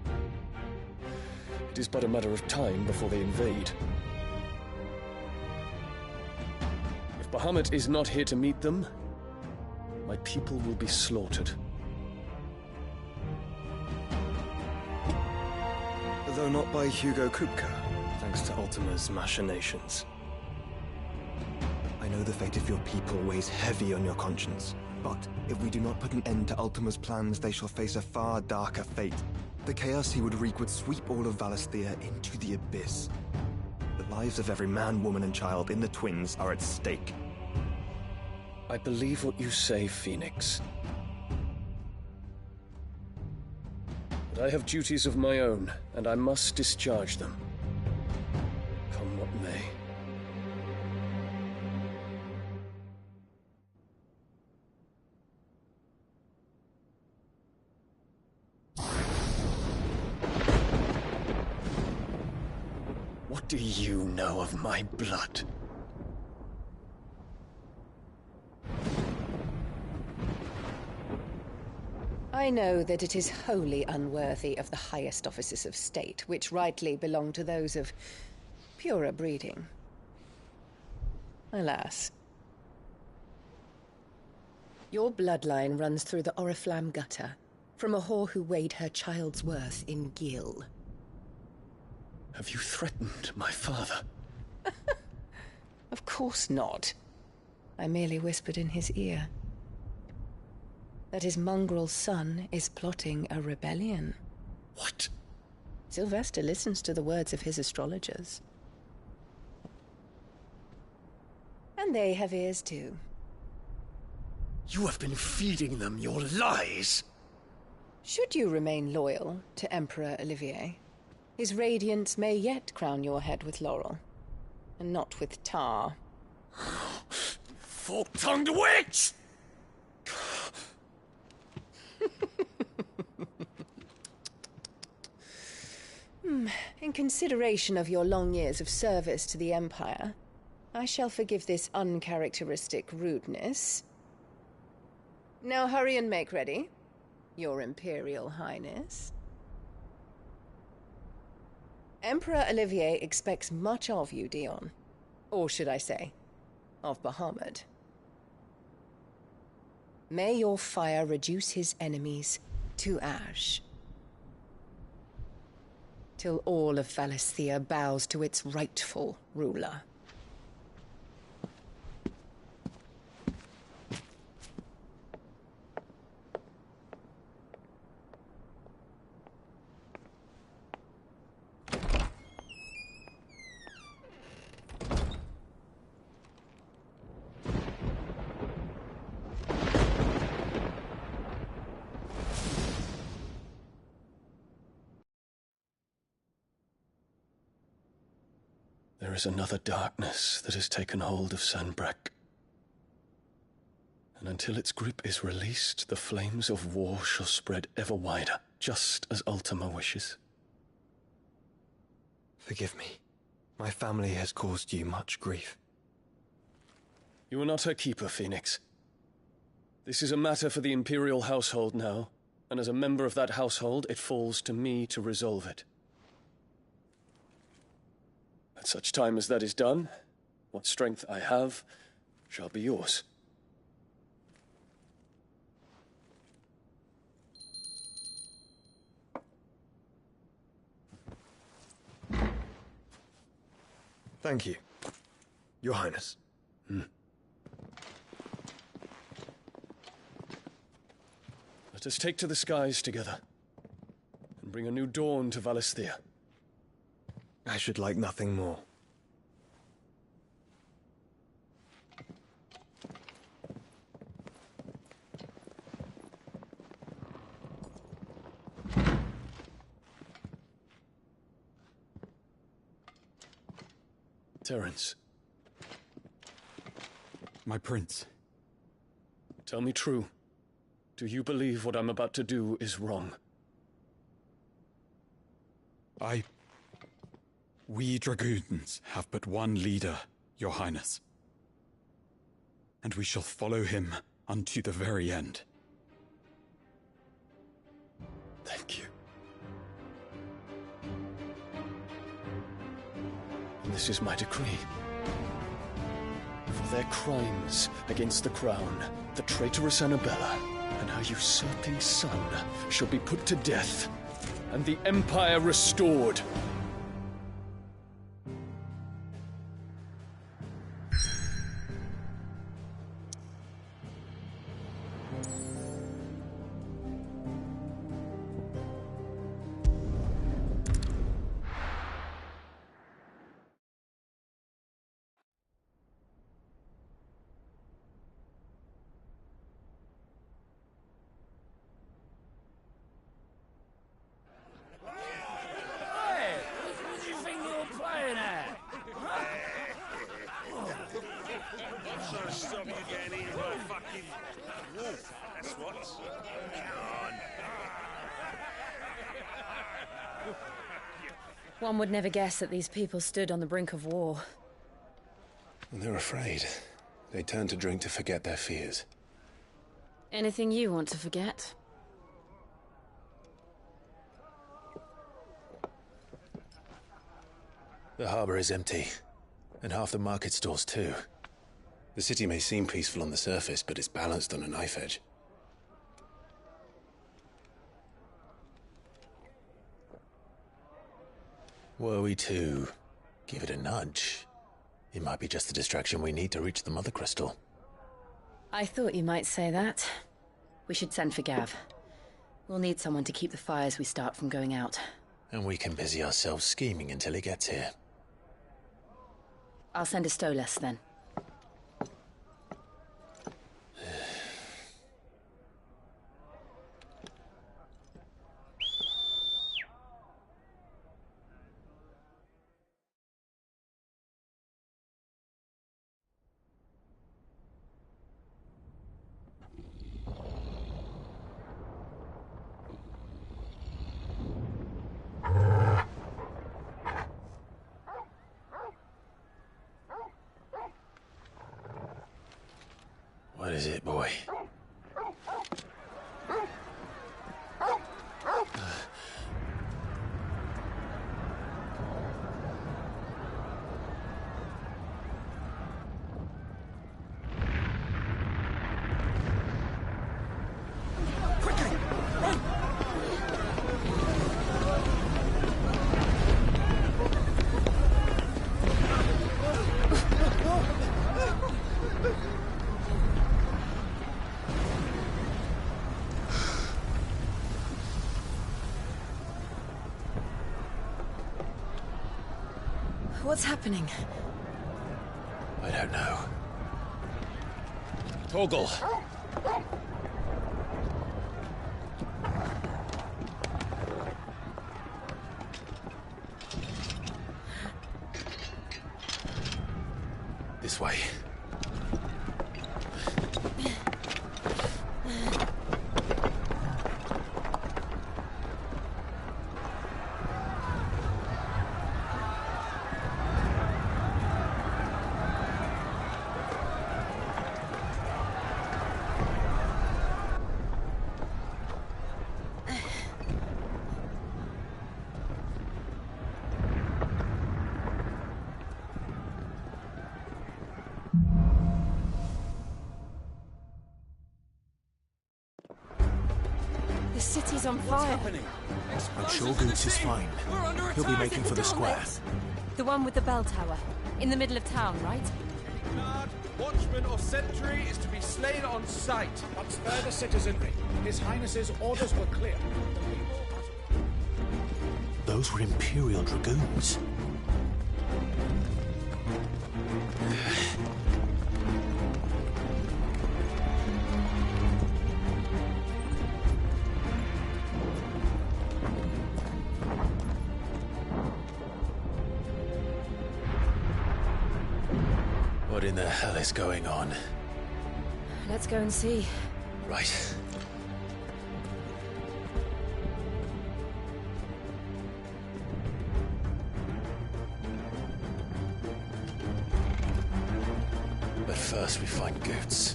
It is but a matter of time before they invade. If Bahamut is not here to meet them, my people will be slaughtered. Though not by Hugo Kupka, thanks to Ultima's machinations. I know the fate of your people weighs heavy on your conscience, but if we do not put an end to Ultima's plans, they shall face a far darker fate. The chaos he would wreak would sweep all of Valisthea into the abyss. The lives of every man, woman, and child in the Twins are at stake. I believe what you say, Phoenix. But I have duties of my own, and I must discharge them. Come what may. What do you know of my blood? I know that it is wholly unworthy of the highest offices of state, which rightly belong to those of purer breeding. Alas. Your bloodline runs through the Oriflamme gutter, from a whore who weighed her child's worth in gil. Have you threatened my father? Of course not. I merely whispered in his ear that his mongrel son is plotting a rebellion. What? Sylvester listens to the words of his astrologers. And they have ears too. You have been feeding them your lies! Should you remain loyal to Emperor Olivier, his radiance may yet crown your head with laurel, and not with tar. Fork-tongued witch! In consideration of your long years of service to the Empire, I shall forgive this uncharacteristic rudeness. Now hurry and make ready, Your Imperial Highness. Emperor Olivier expects much of you, Dion. Or should I say, of Bahamut. May your fire reduce his enemies to ash, till all of Valisthea bows to its rightful ruler. There is another darkness that has taken hold of Sanbreque. And until its grip is released, the flames of war shall spread ever wider, just as Ultima wishes. Forgive me. My family has caused you much grief. You are not her keeper, Phoenix. This is a matter for the Imperial household now, And as a member of that household, it falls to me to resolve it. At such time as that is done, what strength I have shall be yours. Thank you, Your Highness. Let us take to the skies together, and bring a new dawn to Valisthea. I should like nothing more. Terence. My prince. Tell me true. Do you believe what I'm about to do is wrong? We dragoons have but one leader, Your Highness. And we shall follow him unto the very end. Thank you. And this is my decree. For their crimes against the crown, the traitorous Annabella and her usurping son shall be put to death, and the Empire restored. One would never guess that these people stood on the brink of war. They're afraid. They turn to drink to forget their fears. Anything you want to forget? The harbor is empty, and half the market stalls too. The city may seem peaceful on the surface, but it's balanced on a knife edge. Were we to give it a nudge, it might be just the distraction we need to reach the Mother Crystal. I thought you might say that. We should send for Gav. We'll need someone to keep the fires we start from going out. And we can busy ourselves scheming until he gets here. I'll send a Stolas then. What is it, boy? What's happening? I don't know. Torgal! This way. city's on fire. I'm sure Goots is fine. He'll be making for the square. The one with the bell tower. In the middle of town, right? Guard, watchman or sentry is to be slain on sight. But spare the citizenry. His Highness's orders were clear. Those were Imperial Dragoons. What in the hell is going on? Let's go and see. Right. But first we find Goots.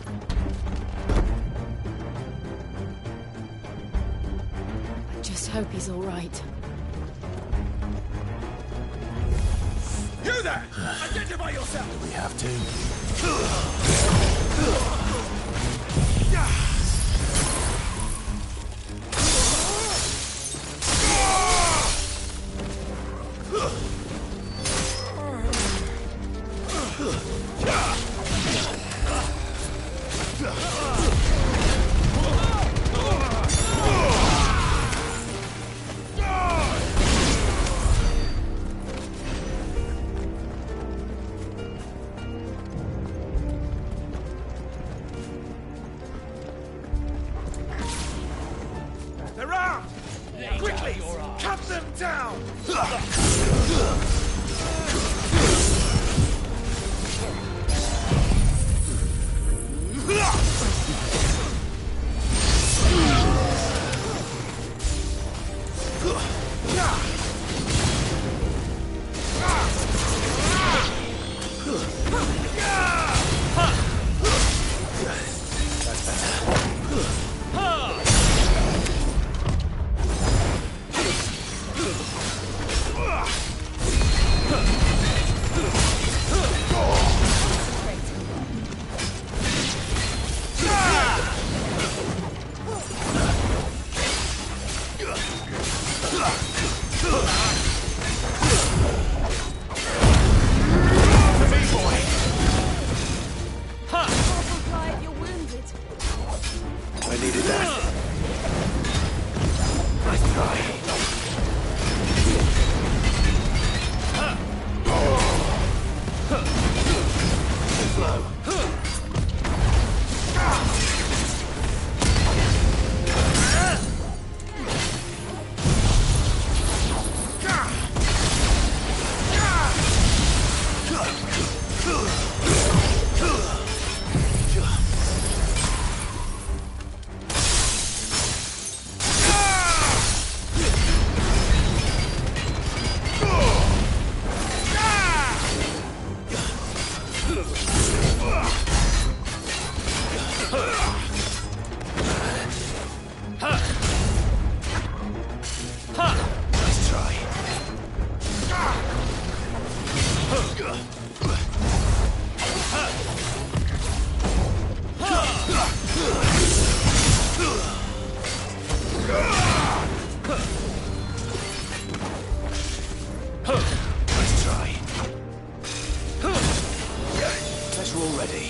I just hope he's all right. You there! Identify yourself! Do we have to? They're armed! Quickly! Cut them down! I needed that. Nice try. Nice try. Nice try. Guess we're all ready.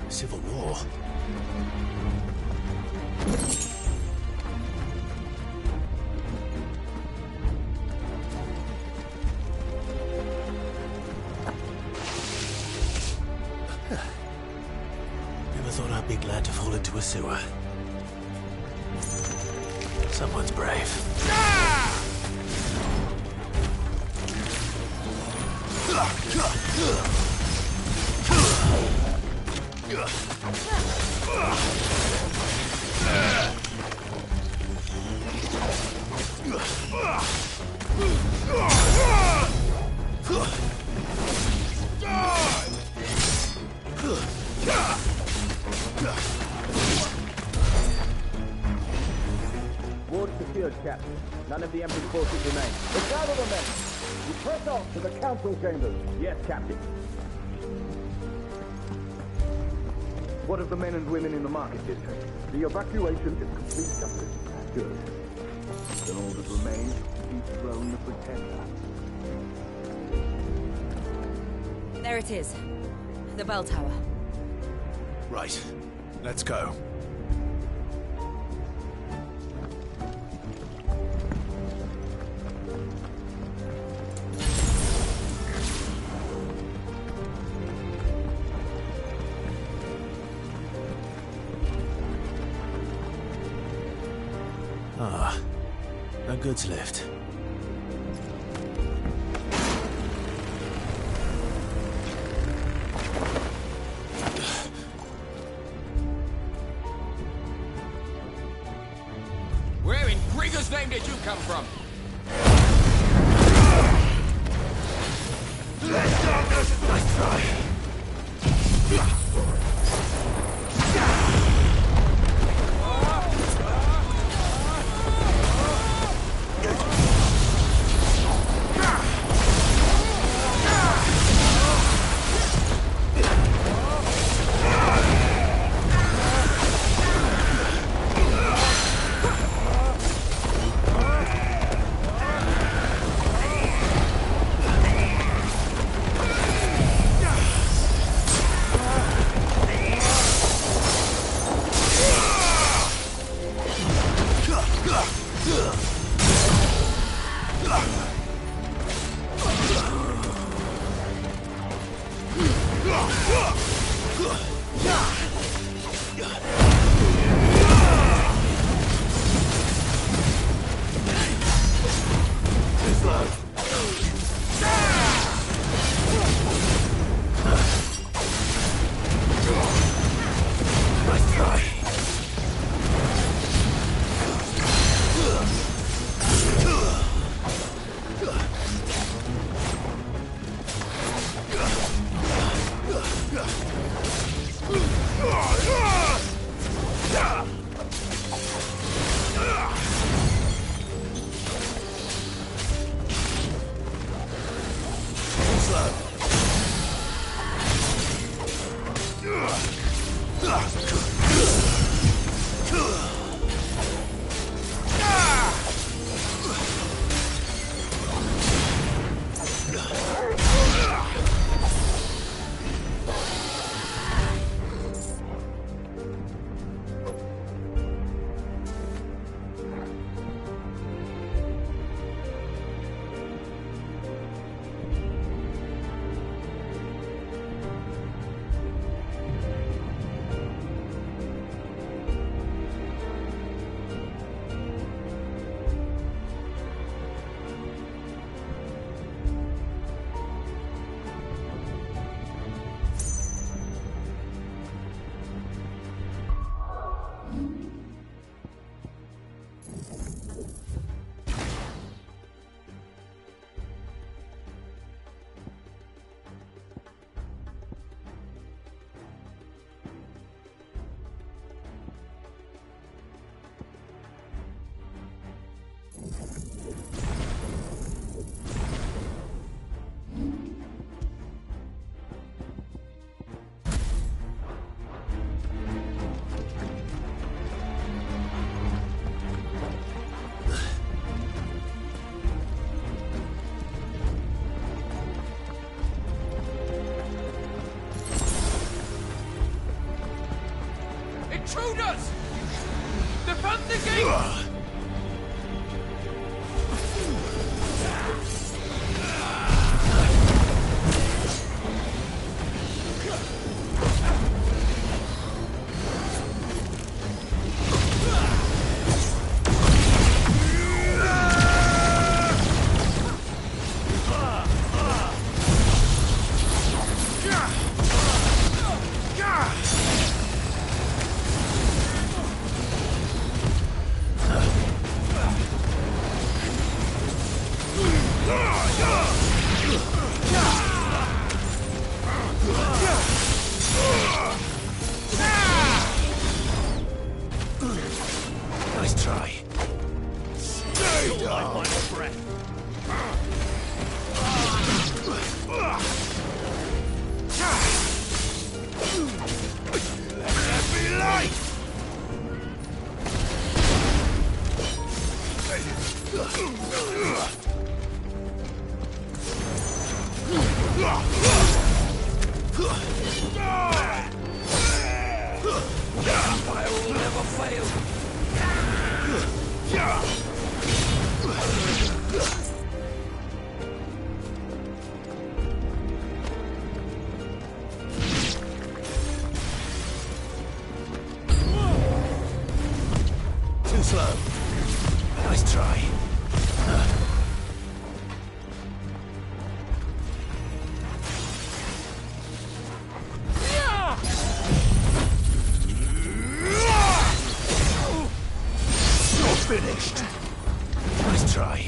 Civil war. Never thought I'd be glad to fall into a sewer. Someone's brave. Ward secured, Captain. None of the Emperor's forces remain. Gather the men! You press on to the council chambers. Yes, Captain. What of the men and women in the market district? The evacuation is complete, Captain. Good. Then all that remains is to dethrone the Pretender. There it is. The bell tower. Right. Let's go. Ah, no goods left. Where in Grigger's name did you come from? Let's try. intruders! Defend the gate! Nice try. Stay down. Let there be life! The Empire will never fail. Too slow. Nice try. You're finished. Nice try.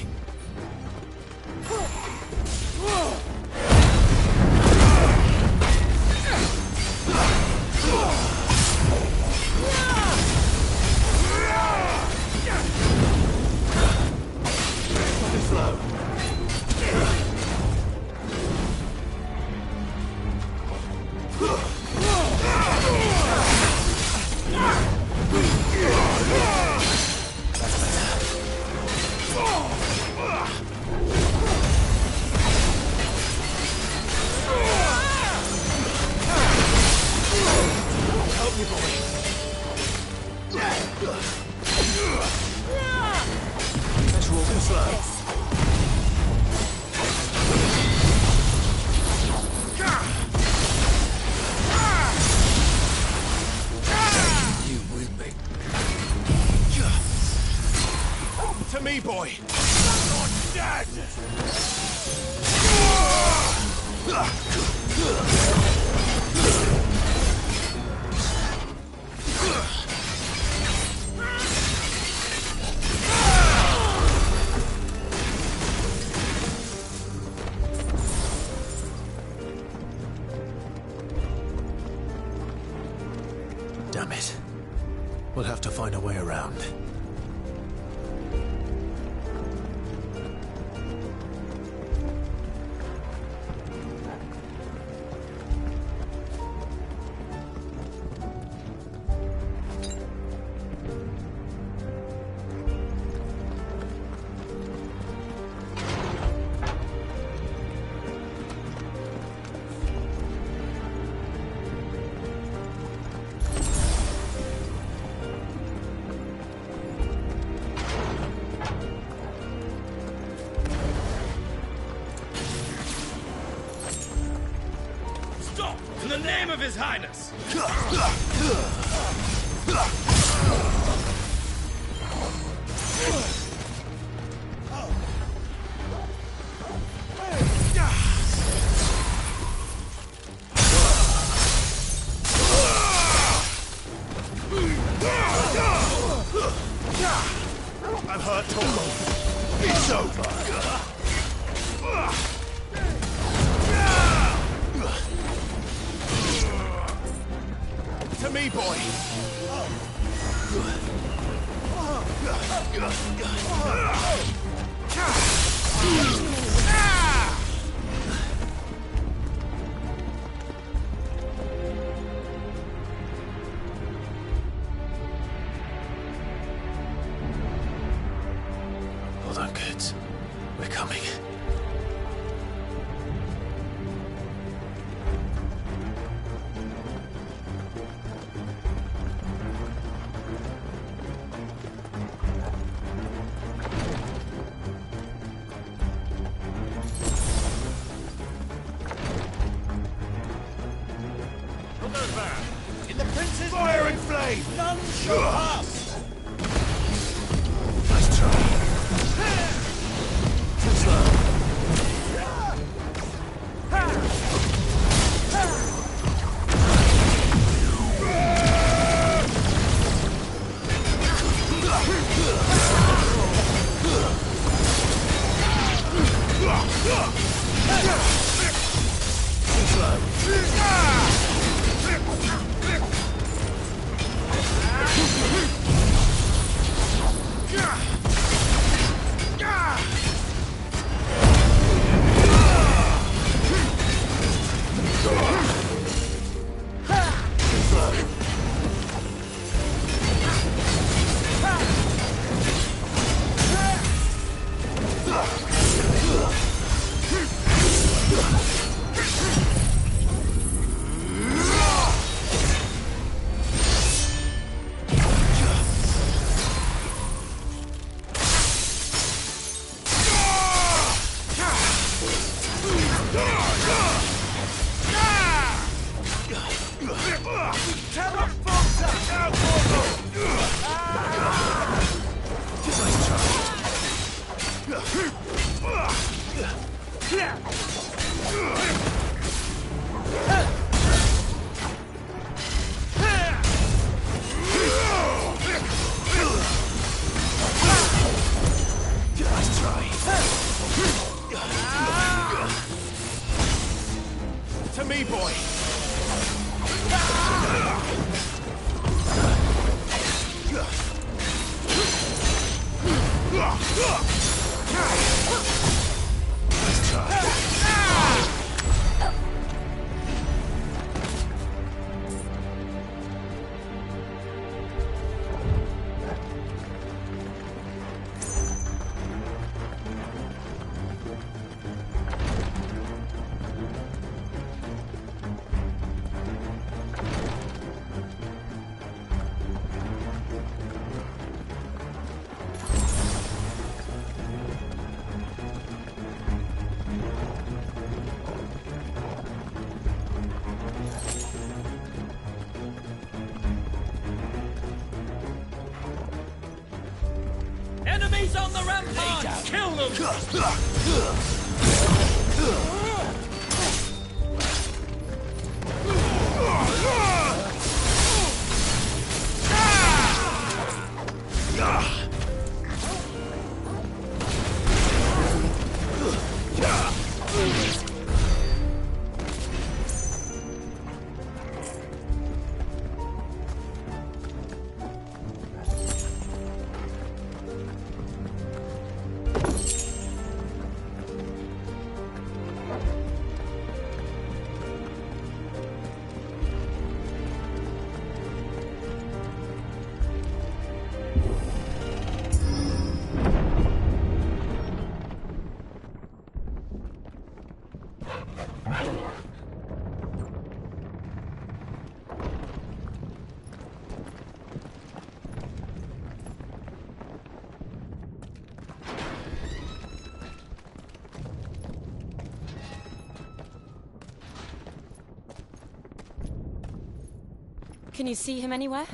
Help me, boy. Let's roll too slow. You with me? To me, boy. Not dead. Damn it. We'll have to find a way around. In the name of His Highness! I've heard talk. It's over. To me, boy. Hold on, kids. We're coming. caravan! In the prince's Fire name, and flame! none shall pass! Nice try. Too slow. To me, boy! Enemies on the rampart! Kill them! Can you see him anywhere?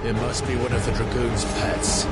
It must be one of the Dragoon's pets.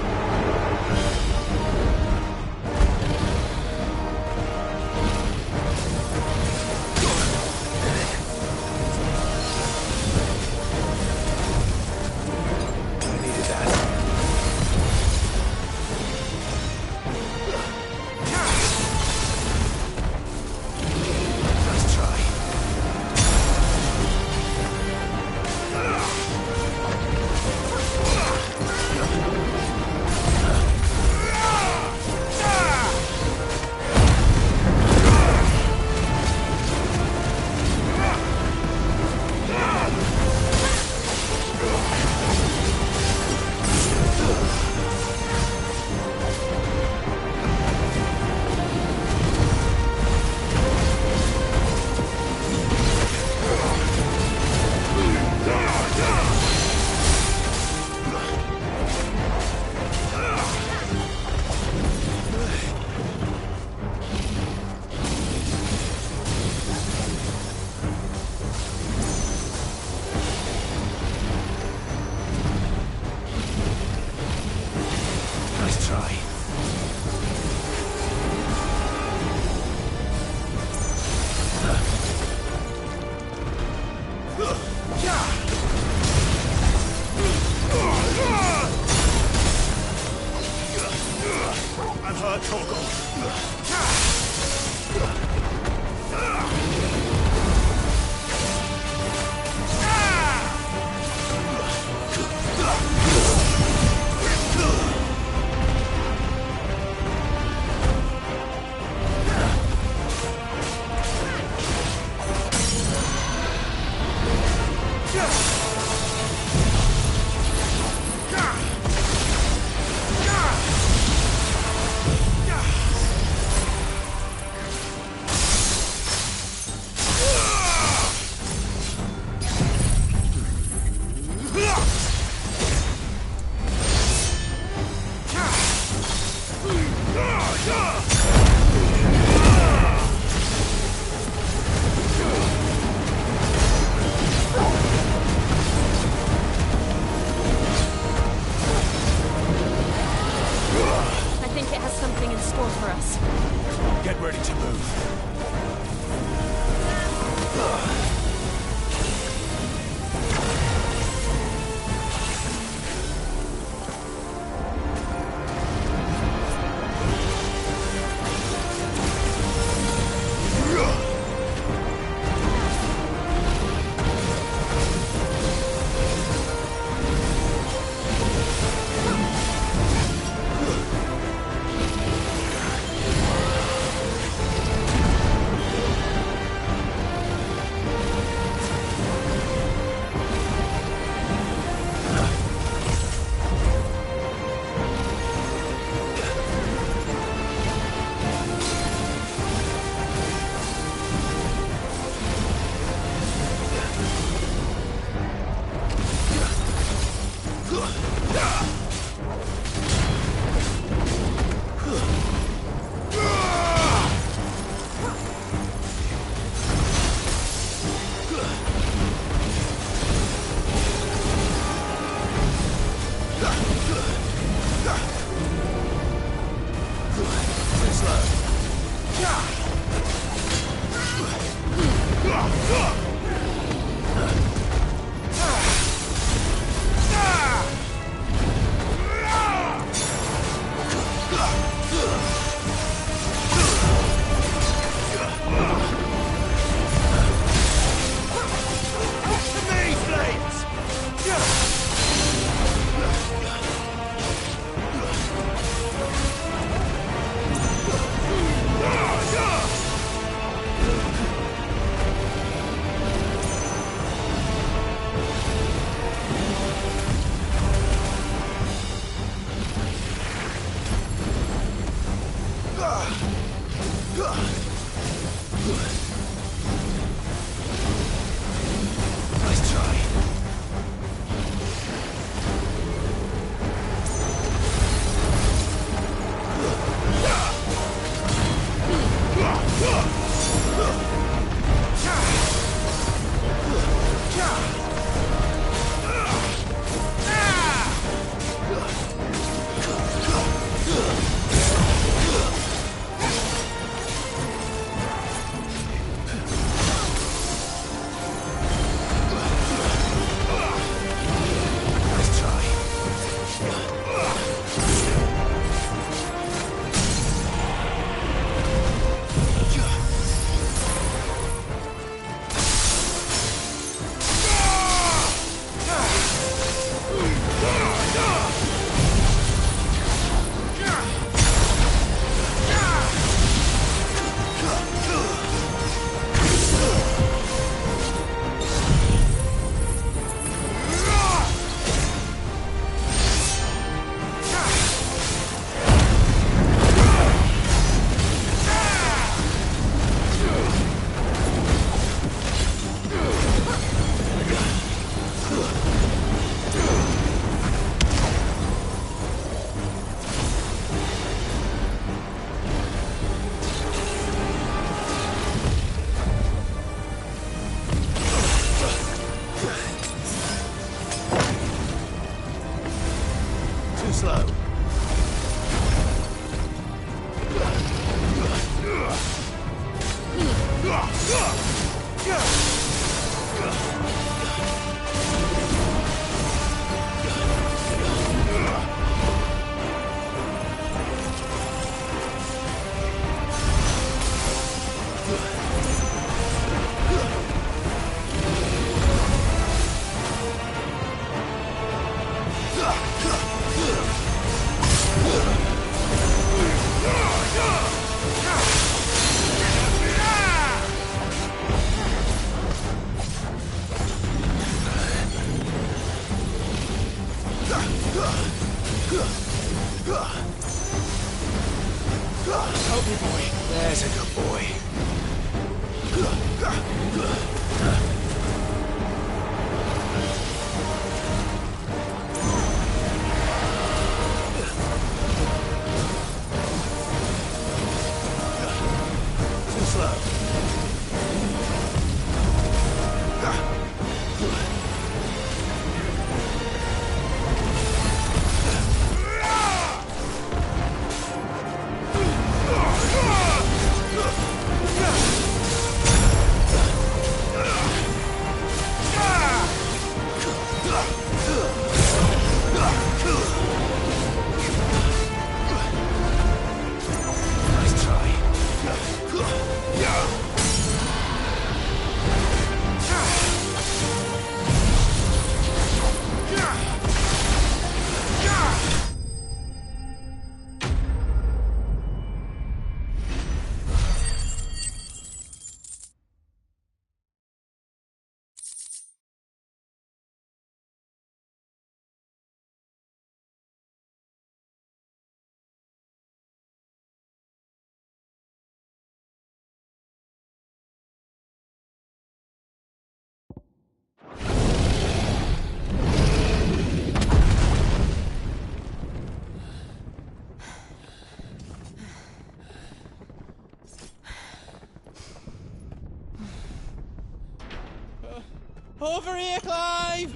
Over here, Clive!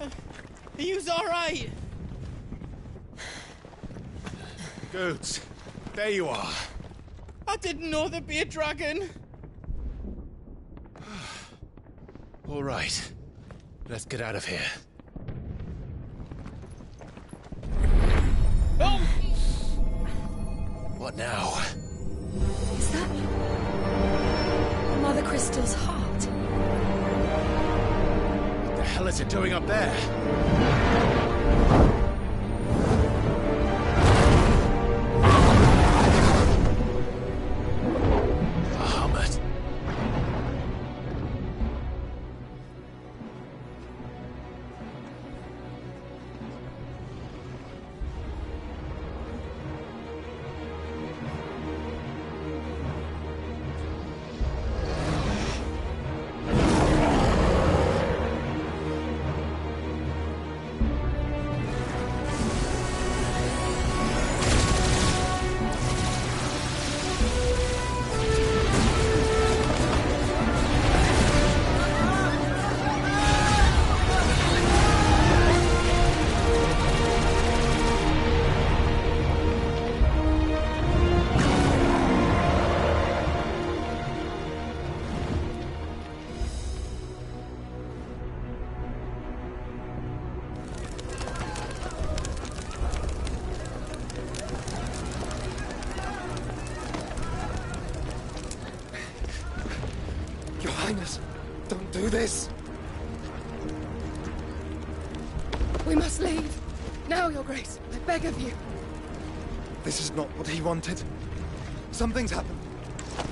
Are you alright? Goods, there you are. I didn't know there'd be a dragon. All right, let's get out of here. Oh! What now? Is that Mother Crystal's heart? What the hell is it doing up there? Bahamut. Your Highness, don't do this! We must leave. Now, Your Grace. I beg of you. This is not what he wanted. Something's happened.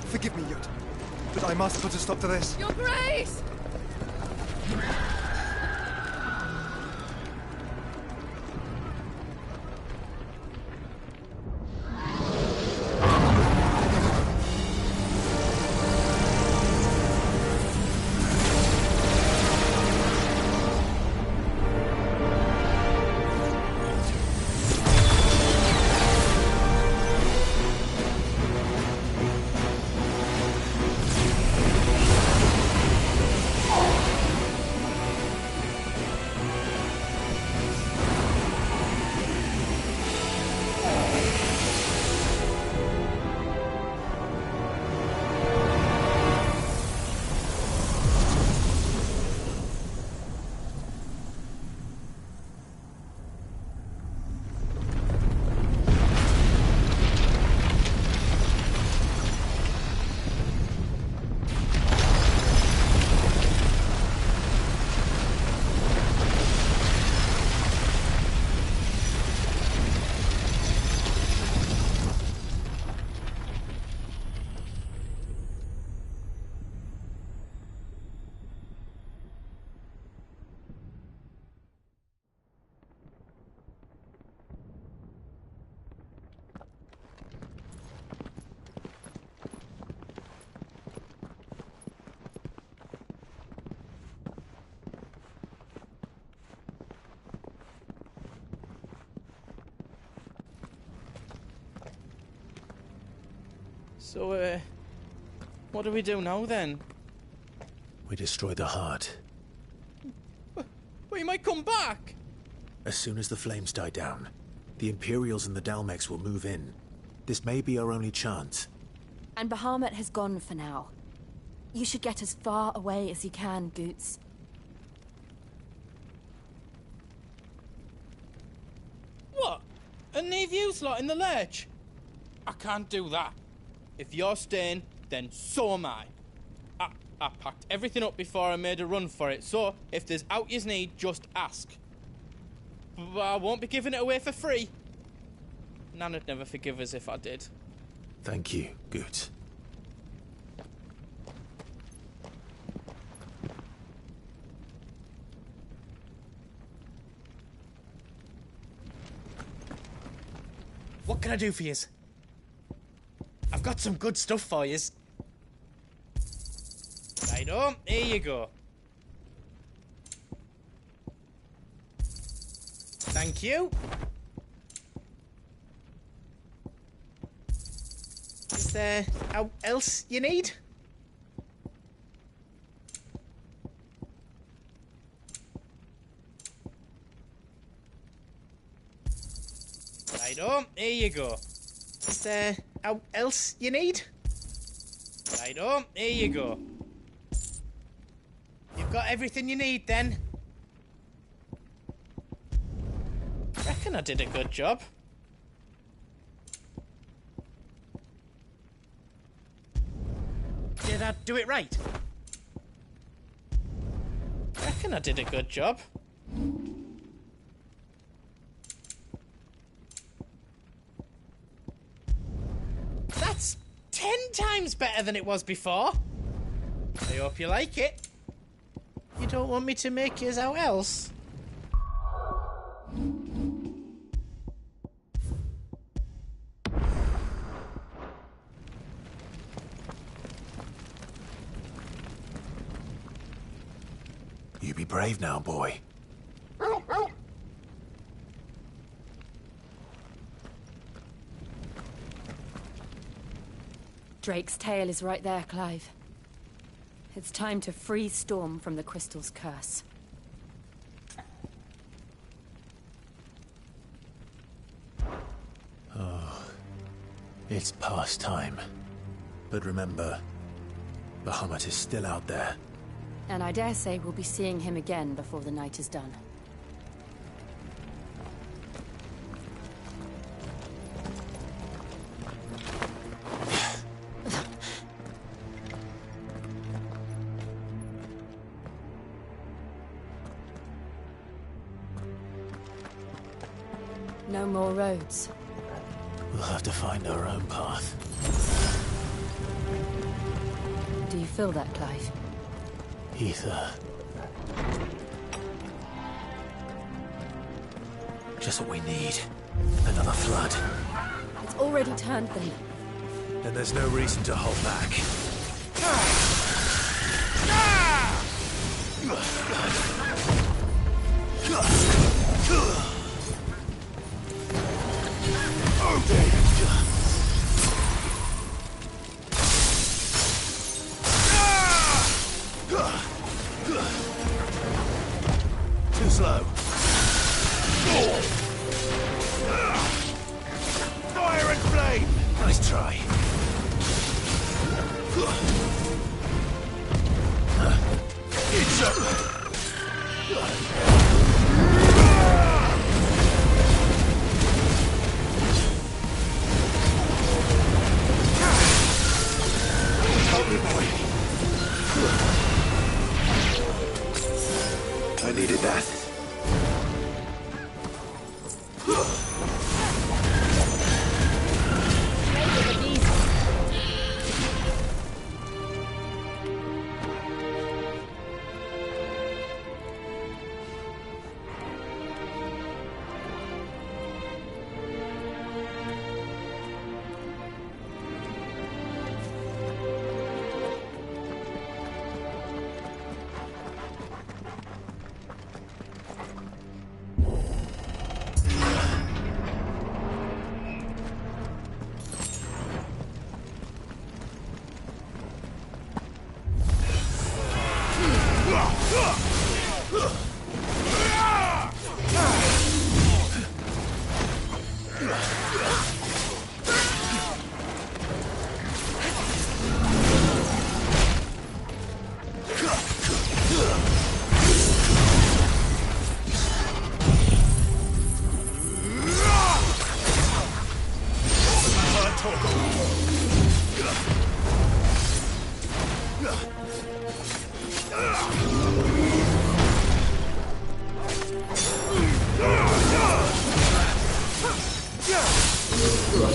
Forgive me, Yud, but I must put a stop to this. Your Grace! So, what do we do now, then? We destroy the heart. Well, he might come back! As soon as the flames die down, the Imperials and the Dalmex will move in. This may be our only chance. And Bahamut has gone for now. You should get as far away as you can, Goots. What? And leave you lot in the lurch? I can't do that. If you're staying, then so am I. I packed everything up before I made a run for it, so if there's out yous need, just ask. But I won't be giving it away for free. Nana'd never forgive us if I did. Thank you, Goots. What can I do for yous? I've got some good stuff for yous. Righto, here you go. Thank you. Is there out else you need? Righto, here you go. Is there out else you need? Righto, here you go. You've got everything you need then? Reckon I did a good job. Did I do it right? Reckon I did a good job. That's 10 times better than it was before. I hope you like it. You don't want me to make yours out else? You be brave now, boy. Drake's tail is right there, Clive. It's time to free Storm from the Crystal's curse. Oh, it's past time. But remember, Bahamut is still out there. And I dare say we'll be seeing him again before the night is done. No more roads. We'll have to find our own path. Do you feel that, Clive? Ether. Just what we need. Another flood. It's already turned them. Then there's no reason to hold back. Too slow. Fire and flame! Nice try. It's up! Help me, boy. I needed that.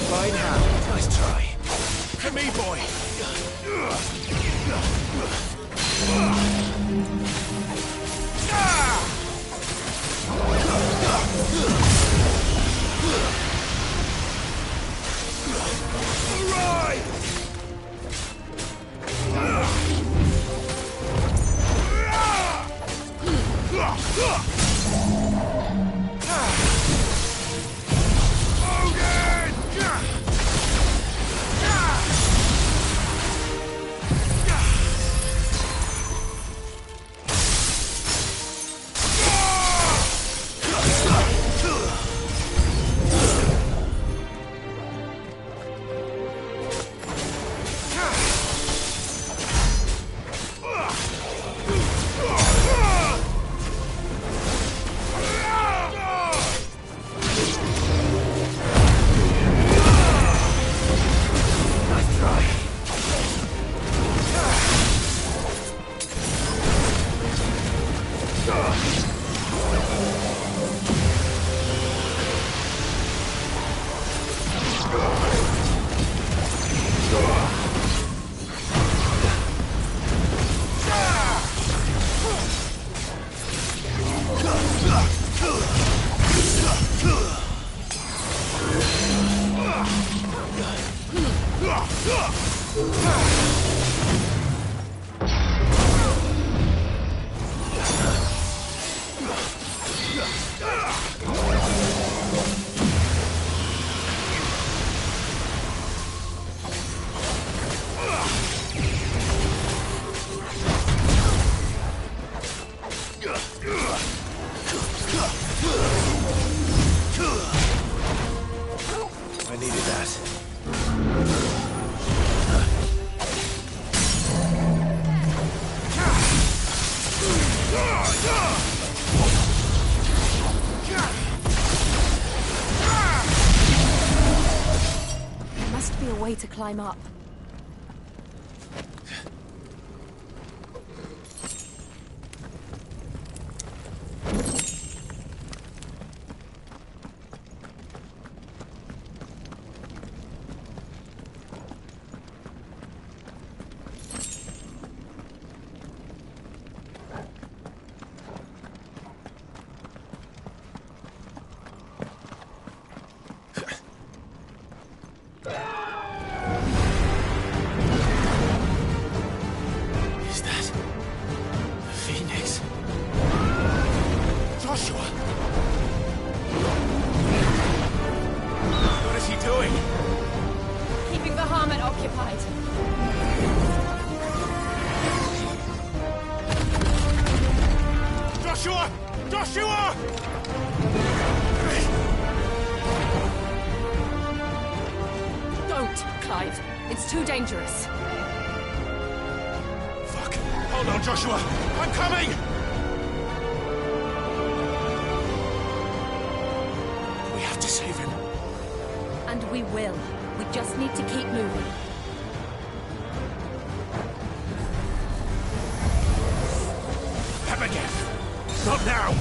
Fine hand. Nice try. To me, boy. I needed that. There must be a way to climb up. Is that the Phoenix? Joshua! What is he doing? Keeping the Bahamut occupied. Joshua! Joshua! Don't, Clive. It's too dangerous. Fuck! Hold on, Joshua! I'm coming! We have to save him. And we will. We just need to keep moving. Have again! Not now!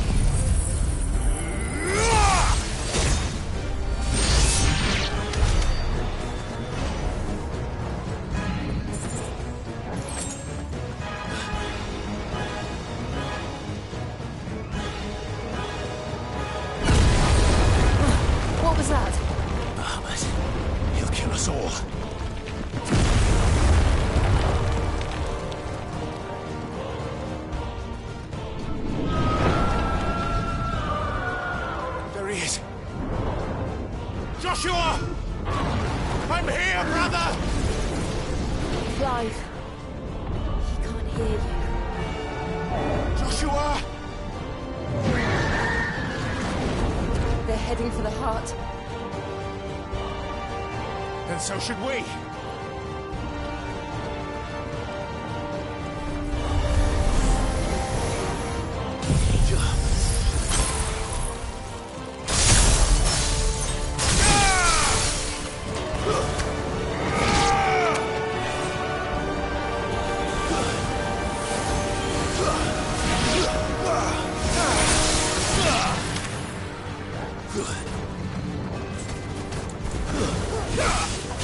What was that? Bahamut. He'll kill us all. There he is. Joshua! I'm here, brother! Clive. He can't hear you. heading for the heart. Then so should we.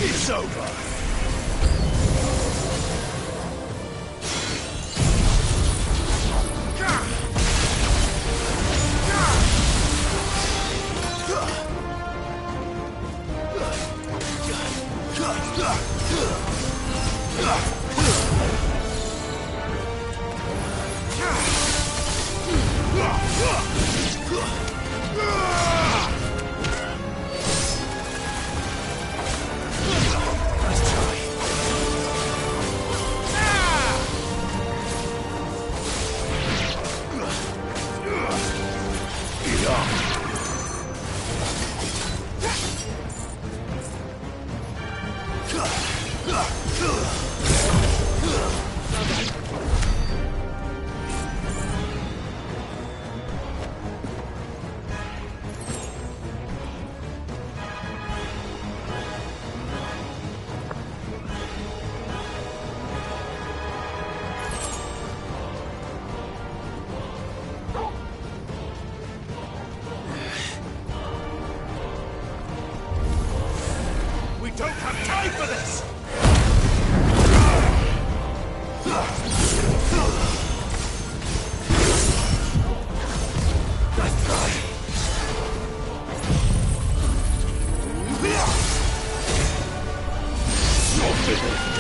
It's over. Don't have time for this! Let's try. You're finished.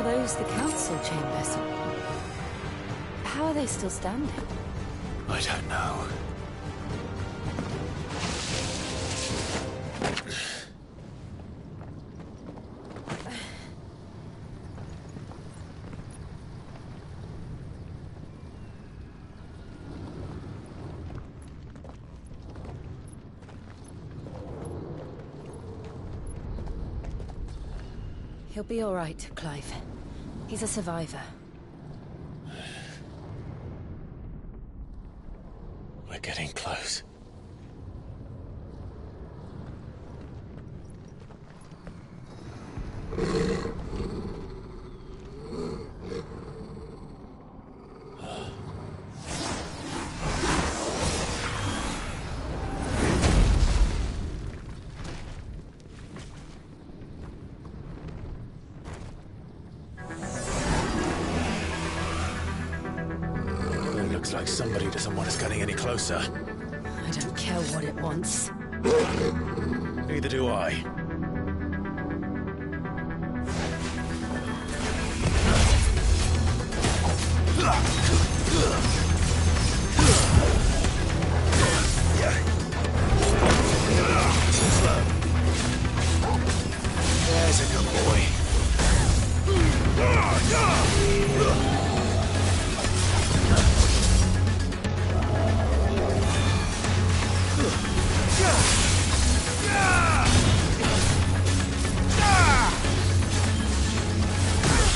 Those the council chambers. How are they still standing? I don't know. He'll be all right, Clive. He's a survivor. We're getting close. It looks like somebody doesn't want us getting any closer. I don't care what it wants. Neither do I. There's a good boy.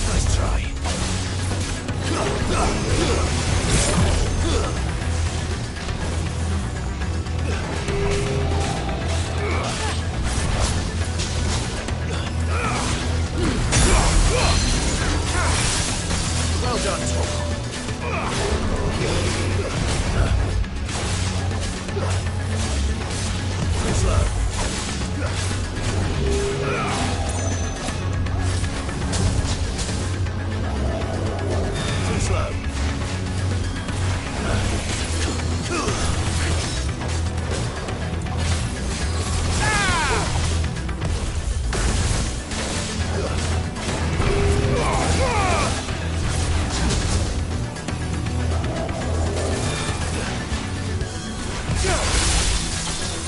Nice try. Well done, Tom. Too slow. Too slow.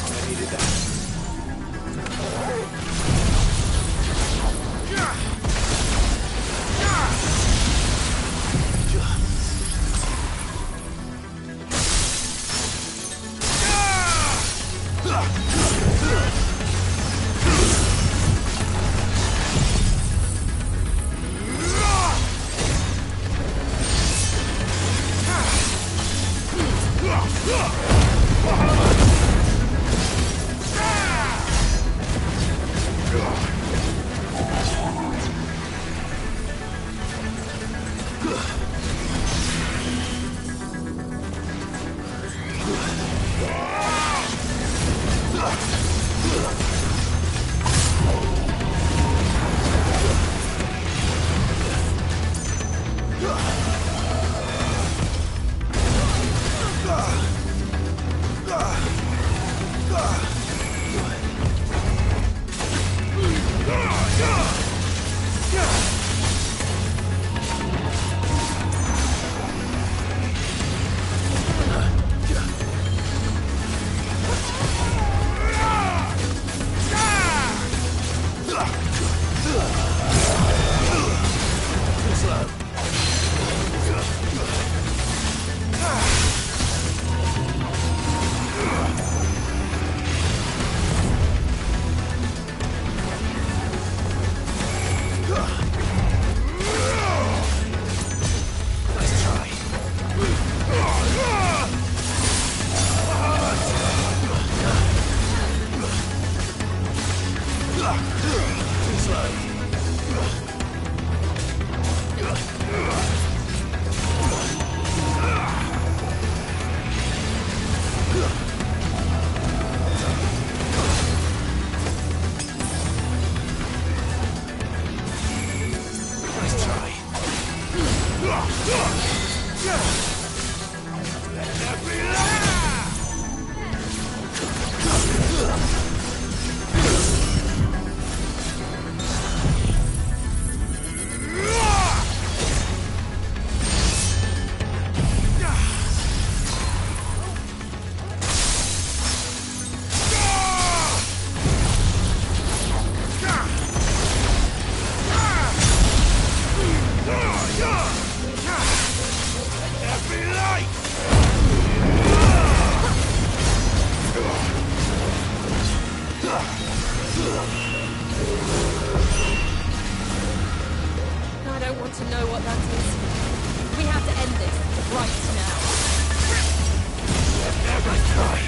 I needed that. Too slow. want to know what that is? We have to end this right now. Let's try.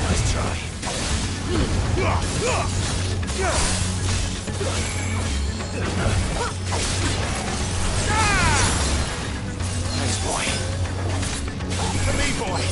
Nice try. Nice boy. To me, boy.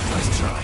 Nice try.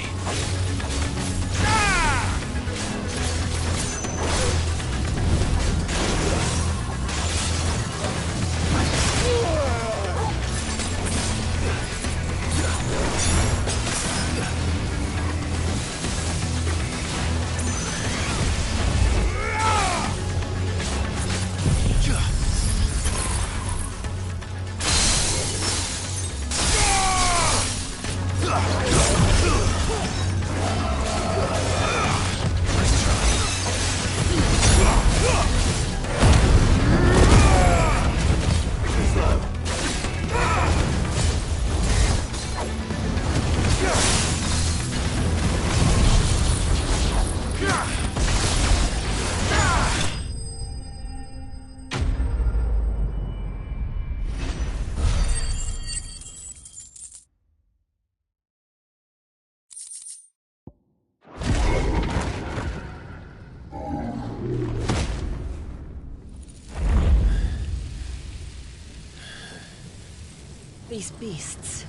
These beasts,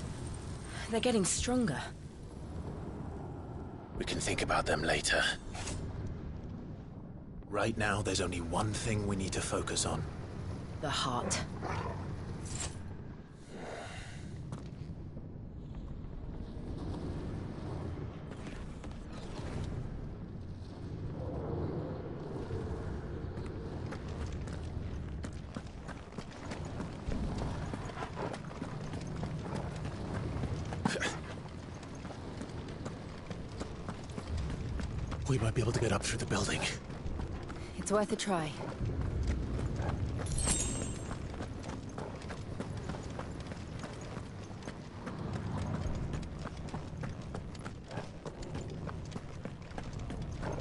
they're getting stronger. We can think about them later. Right now, there's only one thing we need to focus on. The heart. We might be able to get up through the building. It's worth a try.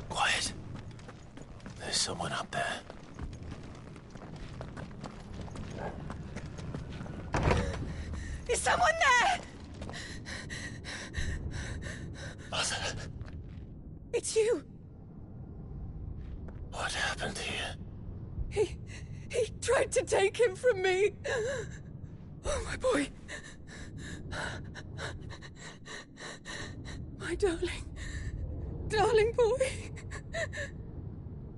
Quiet. There's someone up there. Is someone there? Mother. It's you. What happened here? He tried to take him from me. Oh, my boy. My darling boy.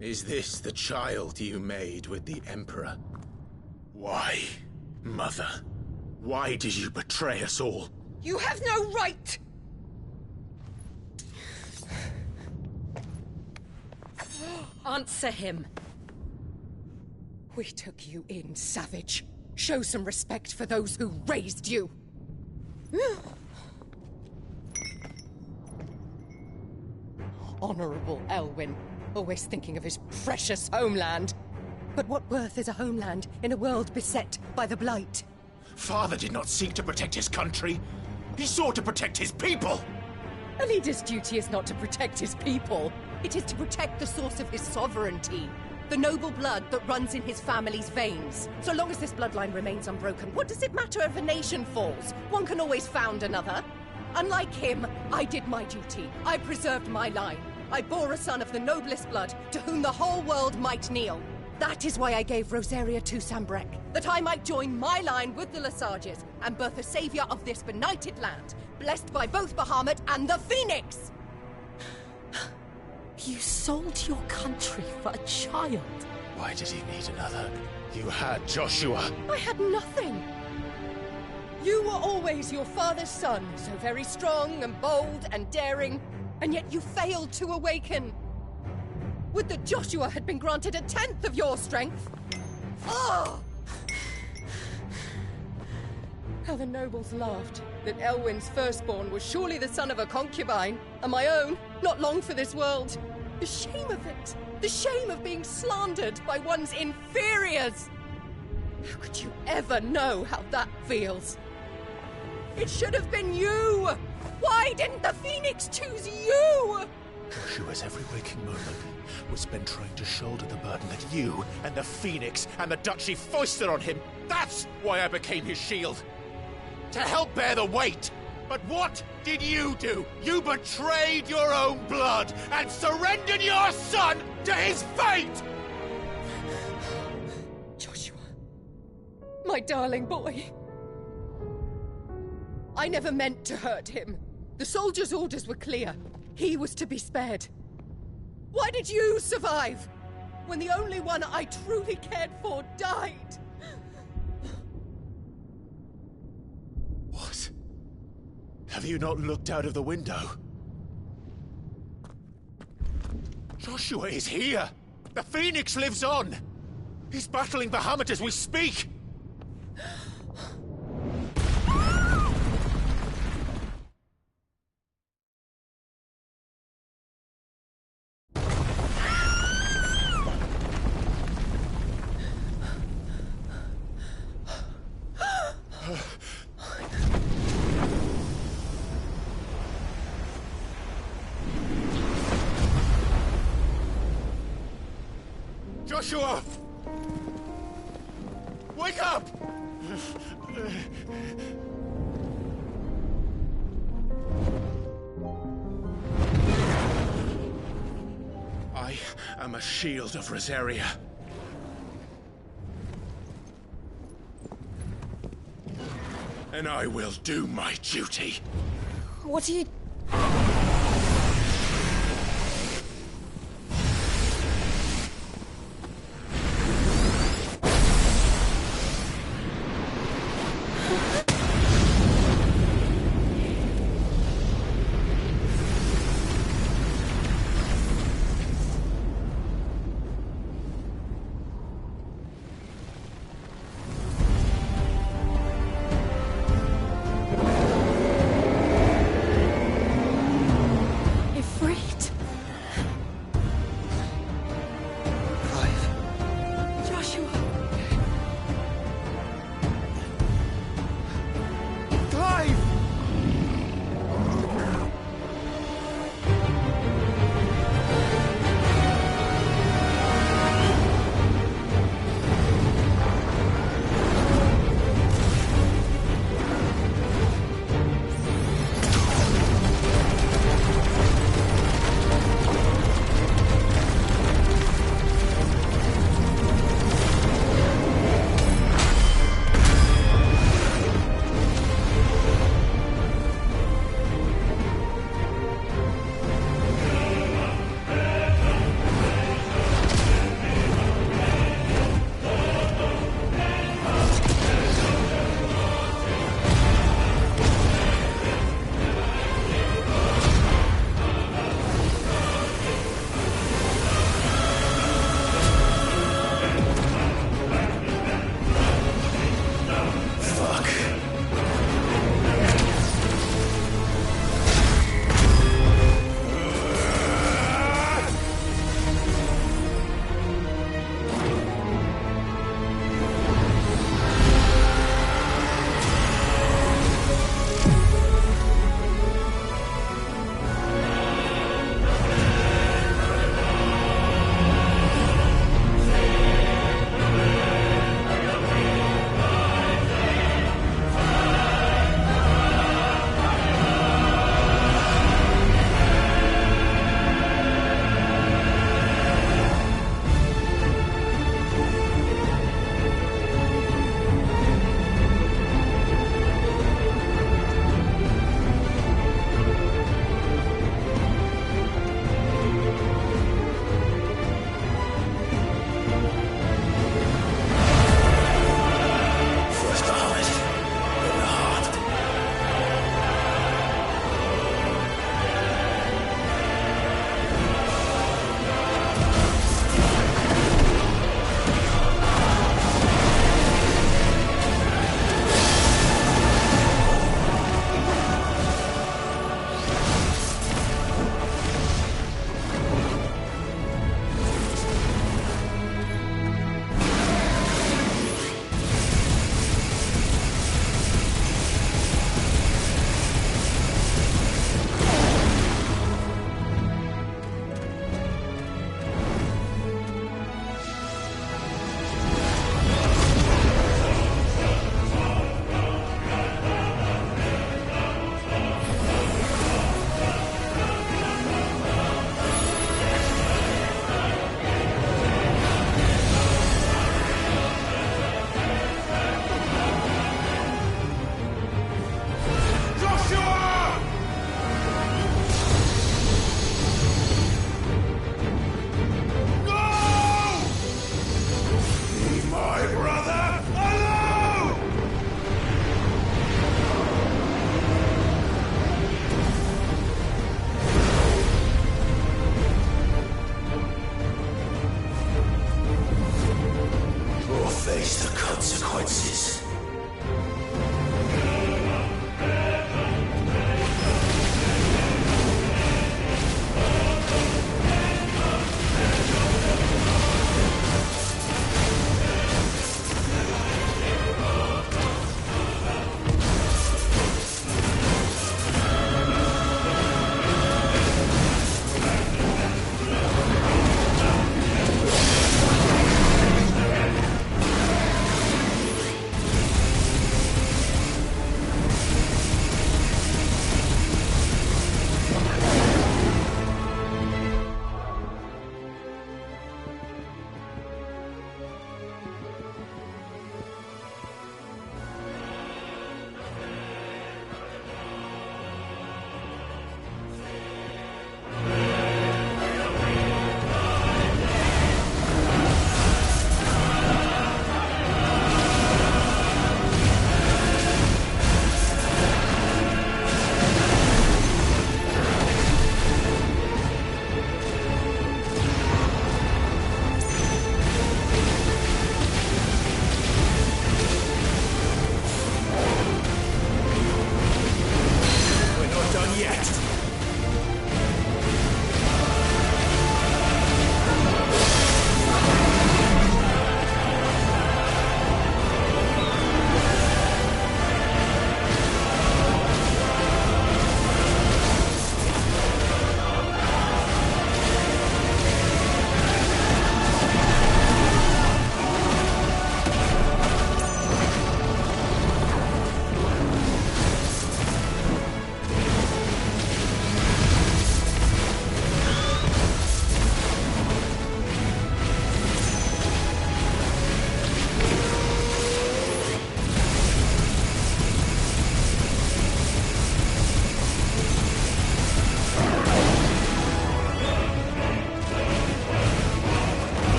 Is this the child you made with the Emperor? Why, Mother? Why did you betray us all? You have no right! Answer him. We took you in, savage. Show some respect for those who raised you. Honorable Elwyn, always thinking of his precious homeland. But what worth is a homeland in a world beset by the Blight? Father did not seek to protect his country. He sought to protect his people. A leader's duty is not to protect his people. It is to protect the source of his sovereignty. The noble blood that runs in his family's veins. So long as this bloodline remains unbroken, what does it matter if a nation falls? One can always found another. Unlike him, I did my duty. I preserved my line. I bore a son of the noblest blood, to whom the whole world might kneel. That is why I gave Rosaria to Sambrek, that I might join my line with the Lesages and birth a savior of this benighted land, blessed by both Bahamut and the Phoenix! You sold your country for a child. Why did he need another? You had Joshua. I had nothing. You were always your father's son, so very strong and bold and daring, and yet you failed to awaken. Would that Joshua had been granted 1/10 of your strength? Oh! How the nobles laughed that Elwyn's firstborn was surely the son of a concubine, and my own, not long for this world. The shame of it! The shame of being slandered by one's inferiors! How could you ever know how that feels? It should have been you! Why didn't the Phoenix choose you? Joshua's every waking moment was spent trying to shoulder the burden that you and the Phoenix and the Duchy foisted on him. That's why I became his shield. To help bear the weight. But what did you do? You betrayed your own blood and surrendered your son to his fate! Joshua, my darling boy. I never meant to hurt him. The soldiers' orders were clear. He was to be spared. Why did you survive when the only one I truly cared for died? What? Have you not looked out of the window? Joshua is here! The Phoenix lives on! He's battling Bahamut as we speak! Joshua! Wake up! I am a shield of Rosaria. And I will do my duty. What are you...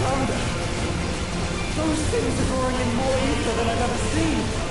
thunder! Those things are drawing in more ether than I've ever seen!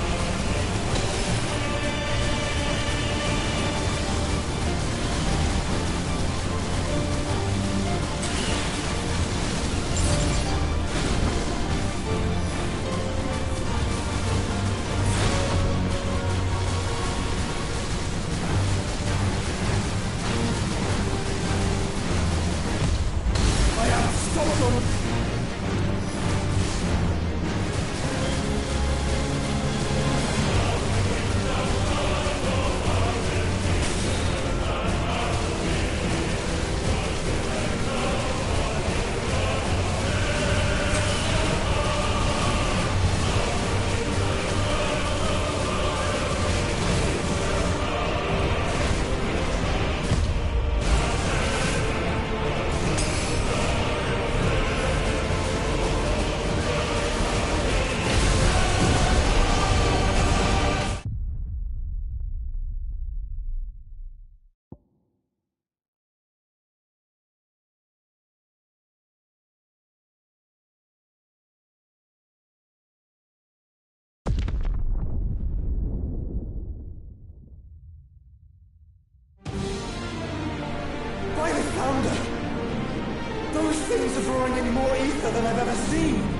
By the thunder! Those things are drawing in more ether than I've ever seen!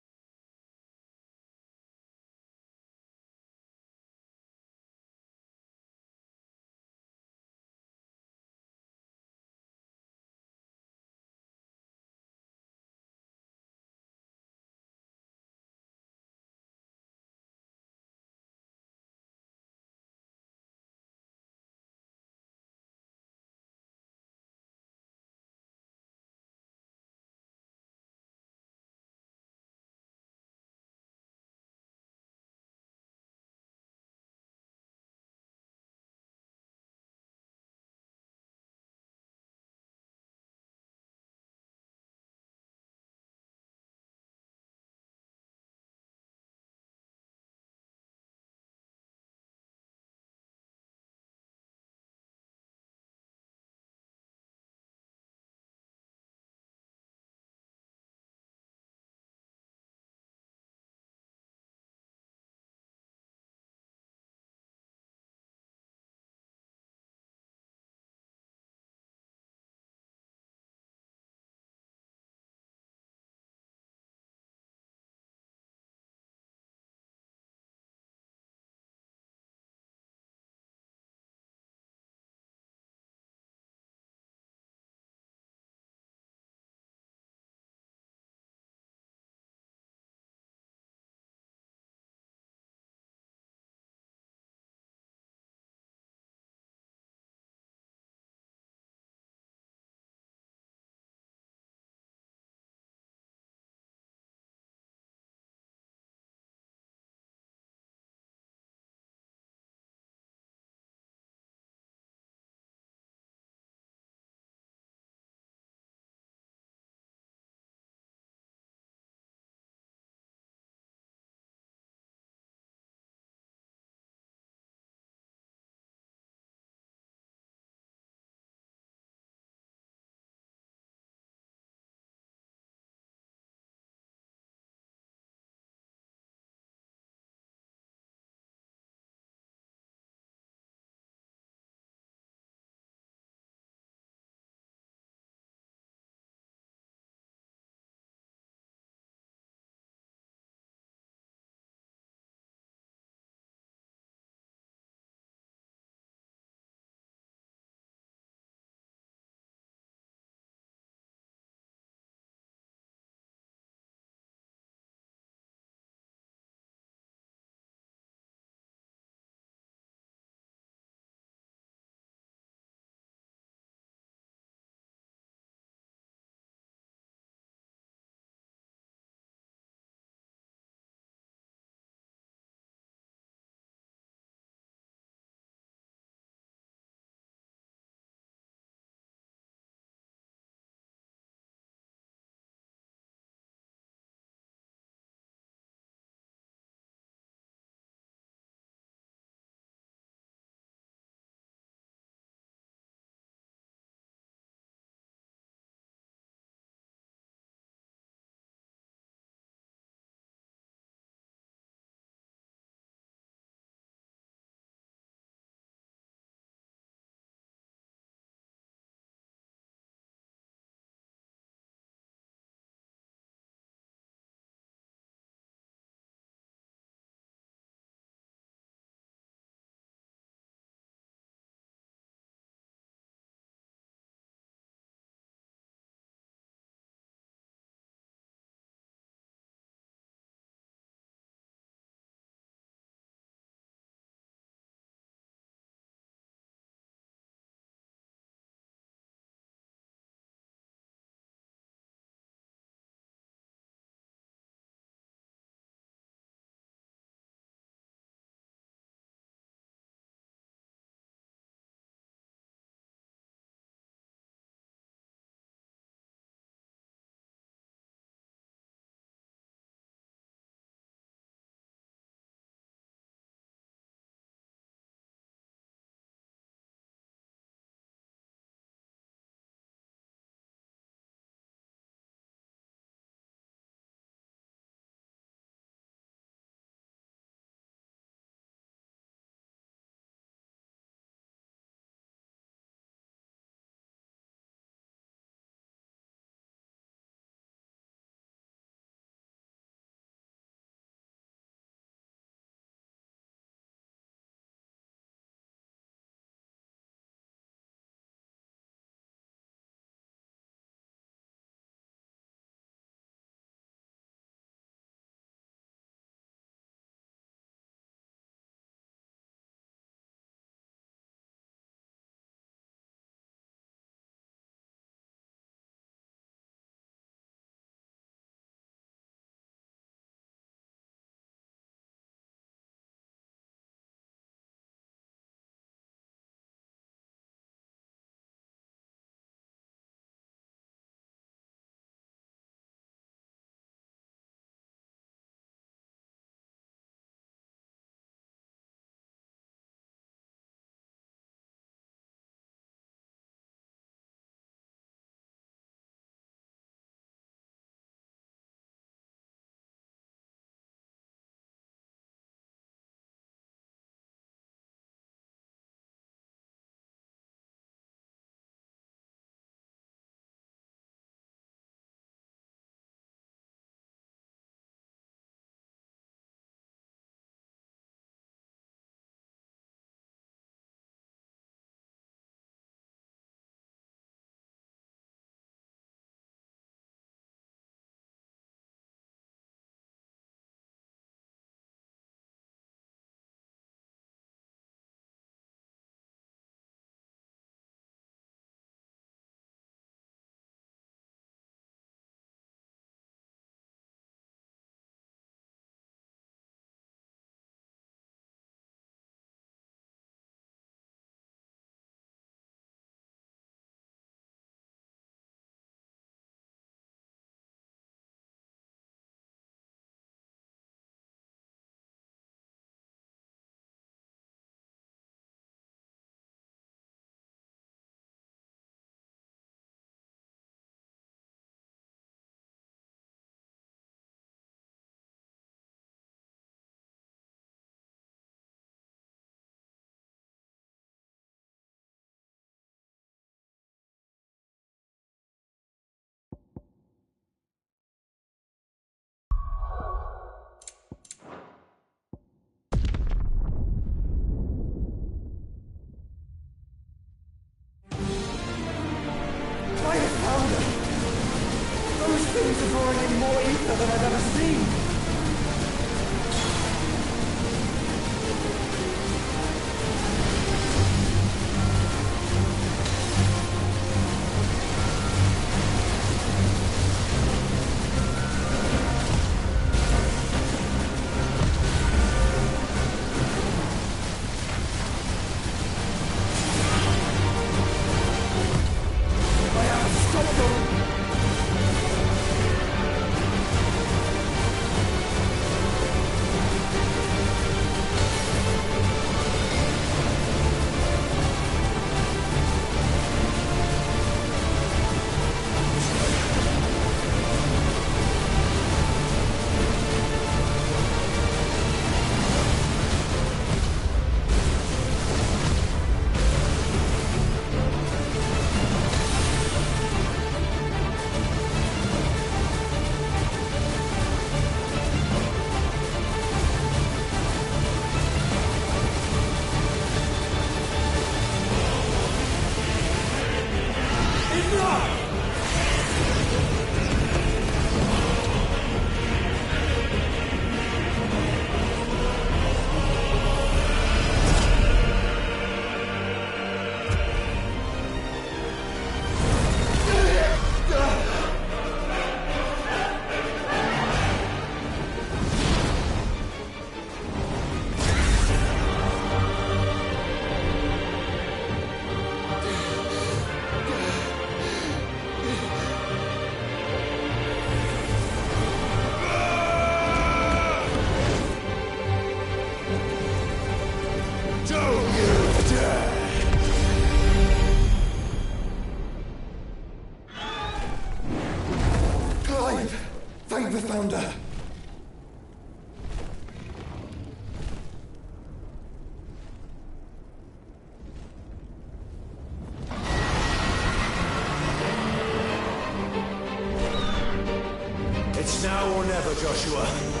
Joshua.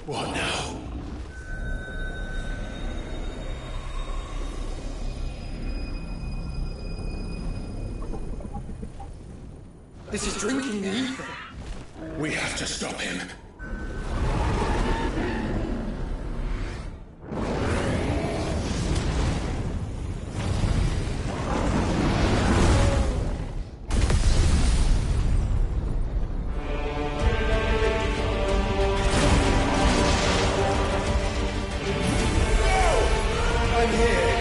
What now? This is drinking the ether. We have to stop him. I'm here.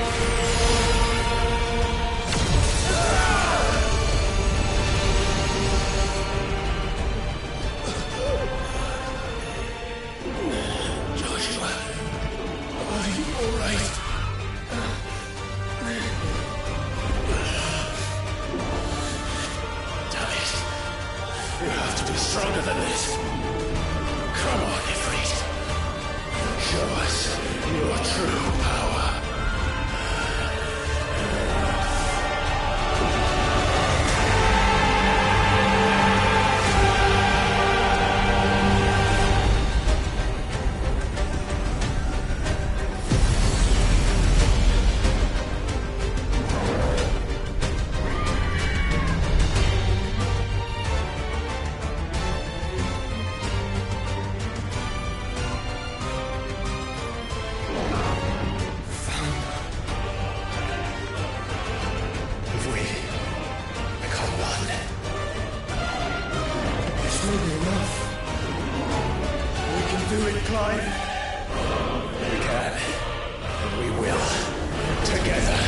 Joshua, are you all right? Damn it. You have to be stronger than this. Come on, Ifrit. Show us your true power. If we become one, This may be enough. We can do it, Clive. we can, and we will, together.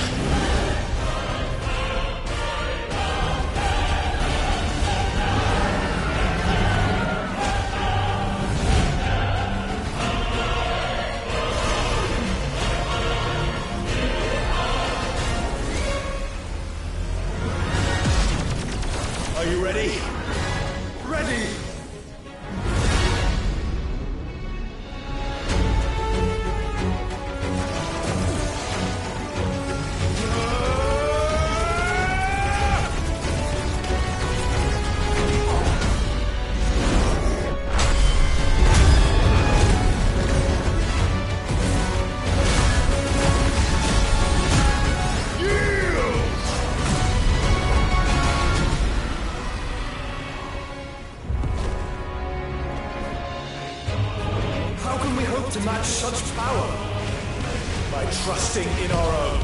Are you ready? Ready! How can we hope to match such power? By trusting in our own.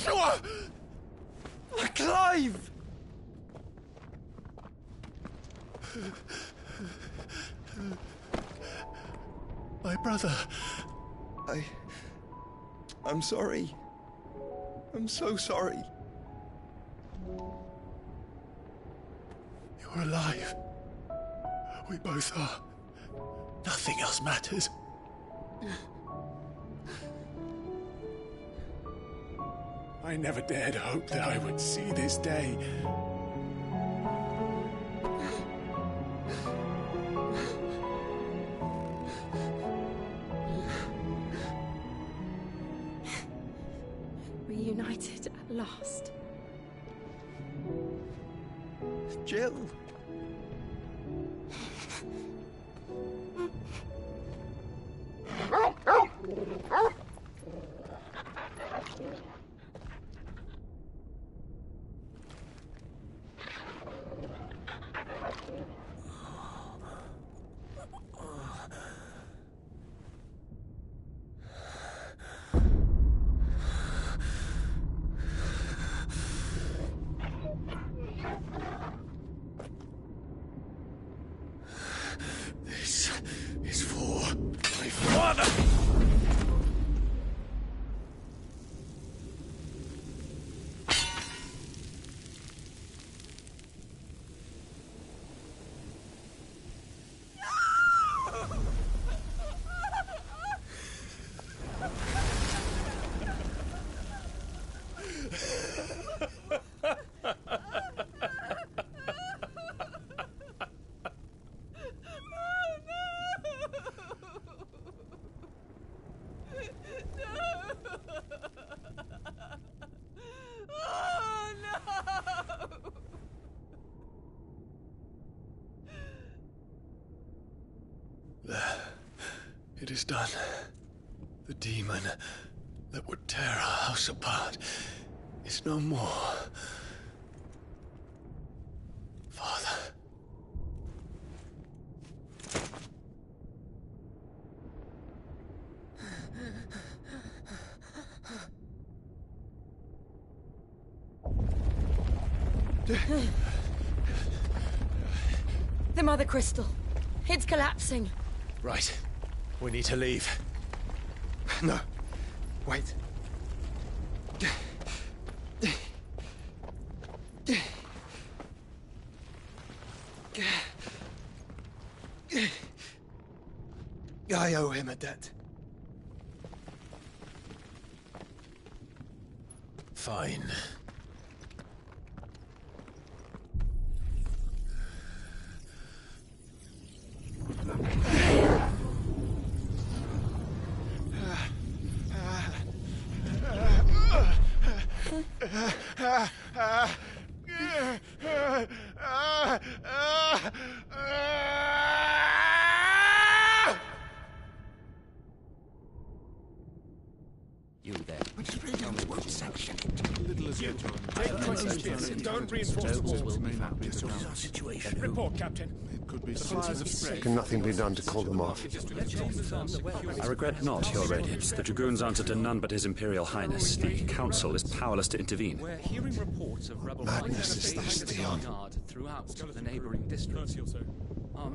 Joshua! Clive! My brother. I'm sorry. I'm so sorry. You're alive. We both are. Nothing else matters. I never dared hope that I would see this day. Reunited at last. Jill. This is for my father! It is done. The demon that would tear our house apart is no more. Father. The Mother Crystal. It's collapsing. Right. We need to leave. No. Wait. I owe him a debt. Fine. You there. Tell me what section it. Don't reinforce the walls. This is our situation. Report, Captain. It could be signs of spread. Can nothing be done to call them off? I regret not, Your Radiance. The Dragoons answer to none but His Imperial Highness. The Council is powerless to intervene. We're hearing reports of rebel Madness is this, Dion. throughout the neighboring districts.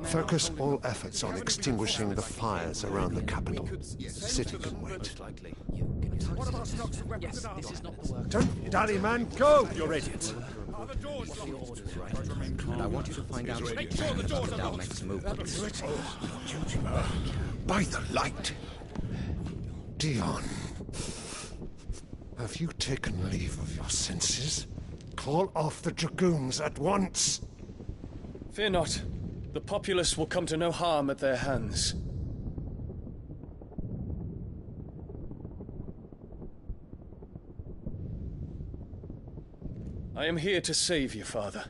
Focus all efforts on extinguishing the fires around the capital. The city can wait. Yes, this is not the work. Don't dally, man, go! Your Radiance. And I want you to find out Make sure the doors are locked. next movements. By the light! Dion, have you taken leave of your senses? Call off the Dragoons at once! Fear not. The populace will come to no harm at their hands. I am here to save you, Father.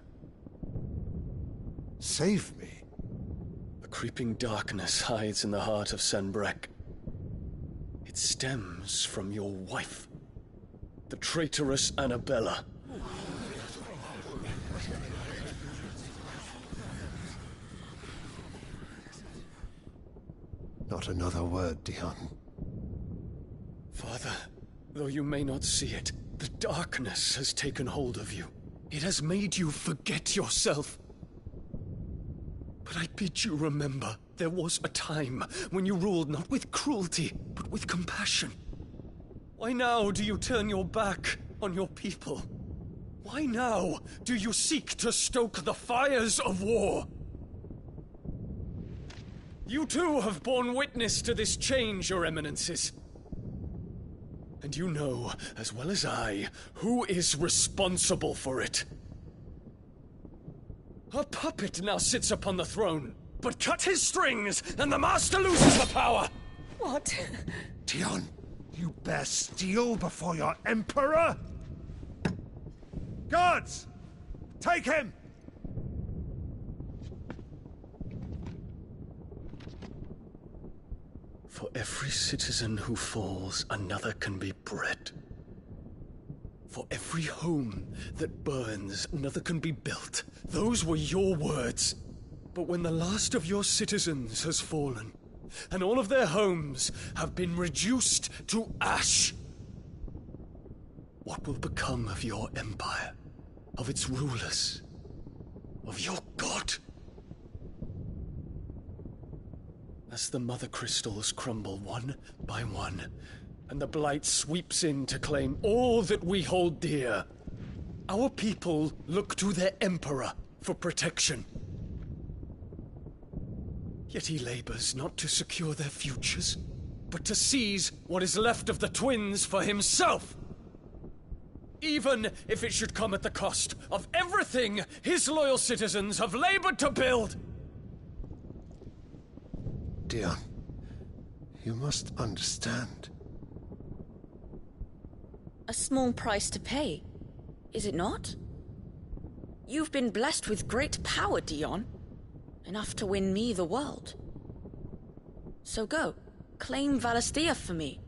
Save me? A creeping darkness hides in the heart of Senbrek. It stems from your wife, the traitorous Annabella. Not another word, Dion. Father, though you may not see it, The darkness has taken hold of you. It has made you forget yourself. But I bid you remember, there was a time when you ruled not with cruelty, but with compassion. Why now do you turn your back on your people? Why now do you seek to stoke the fires of war? You too have borne witness to this change, Your Eminences. And you know, as well as I, who is responsible for it. A puppet now sits upon the throne, but cut his strings, and the master loses the power! What? Dion, you bear steel before your emperor? Guards! Take him! For every citizen who falls, another can be bred. For every home that burns, another can be built. Those were your words. But when the last of your citizens has fallen, and all of their homes have been reduced to ash, what will become of your empire, of its rulers, of your god? As the mother crystals crumble one by one, and the blight sweeps in to claim all that we hold dear, our people look to their emperor for protection. Yet he labors not to secure their futures, but to seize what is left of the twins for himself. Even if it should come at the cost of everything his loyal citizens have labored to build. Dion, you must understand. A small price to pay, is it not? You've been blessed with great power, Dion. Enough to win me the world. So go, claim Valisthea for me,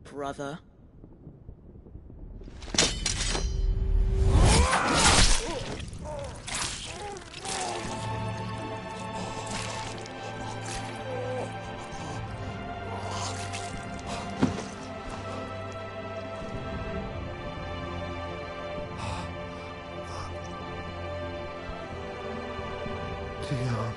brother. Dion.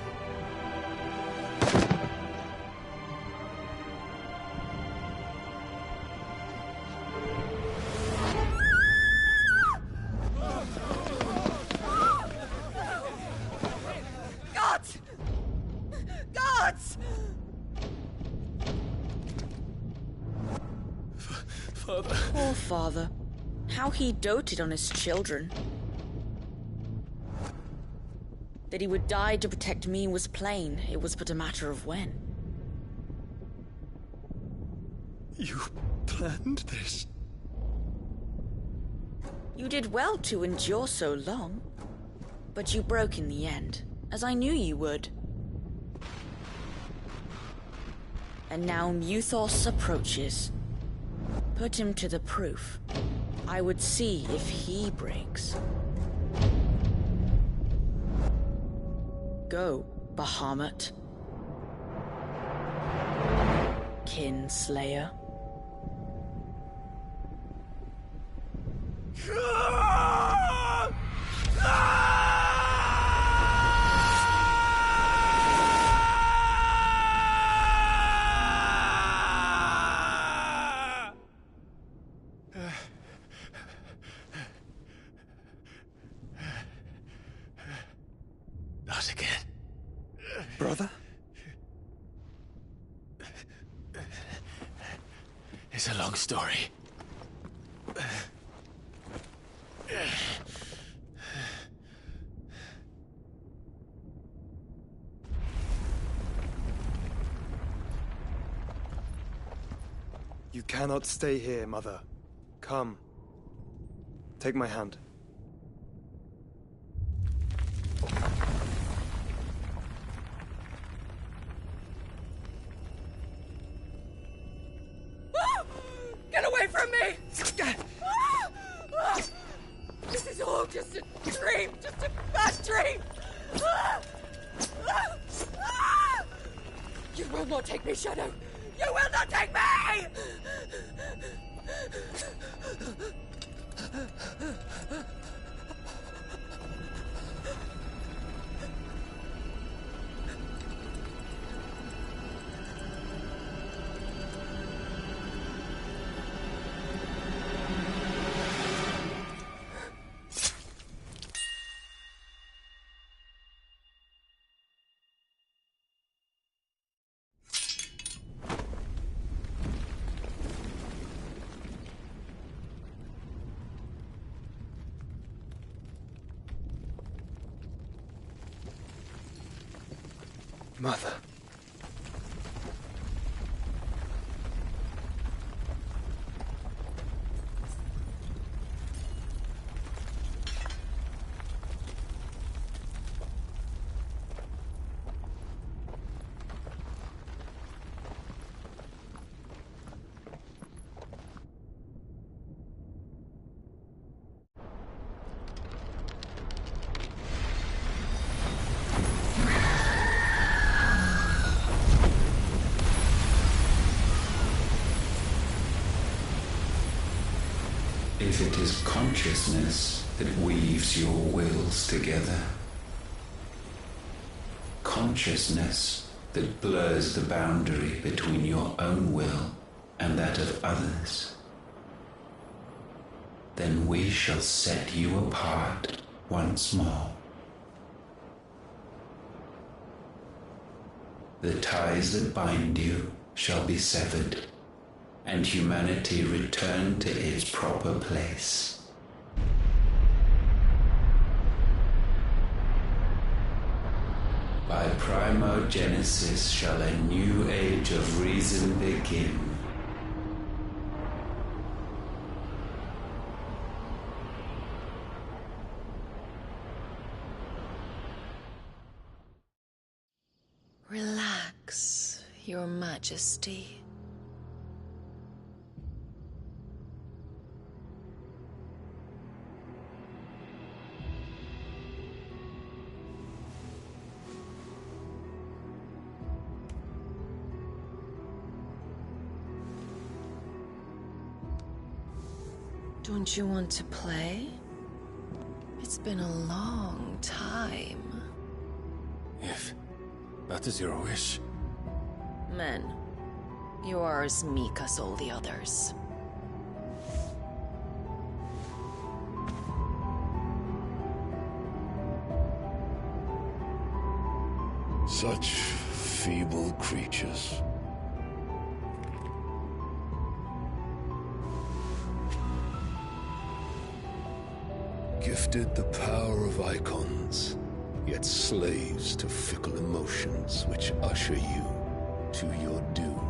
Gods! Gods! Father. Poor father. How he doted on his children. That he would die to protect me was plain. It was but a matter of when. You planned this? You did well to endure so long. But you broke in the end, as I knew you would. And now Muthos approaches. Put him to the proof. I would see if he breaks. Go, Bahamut. Kinslayer. Not again. Brother? It's a long story. You cannot stay here, Mother. Come. Take my hand. Get away from me! This is all just a dream, just a bad dream! You will not take me, Shadow! You will not take me! Mother. If it is consciousness that weaves your wills together, consciousness that blurs the boundary between your own will and that of others, then we shall set you apart once more. The ties that bind you shall be severed, and humanity return to its proper place. By primogenesis shall a new age of reason begin. Relax, Your Majesty. Don't you want to play? It's been a long time. If that is your wish. Men, you are as meek as all the others. Such feeble creatures. Gifted the power of icons, yet slaves to fickle emotions which usher you to your doom.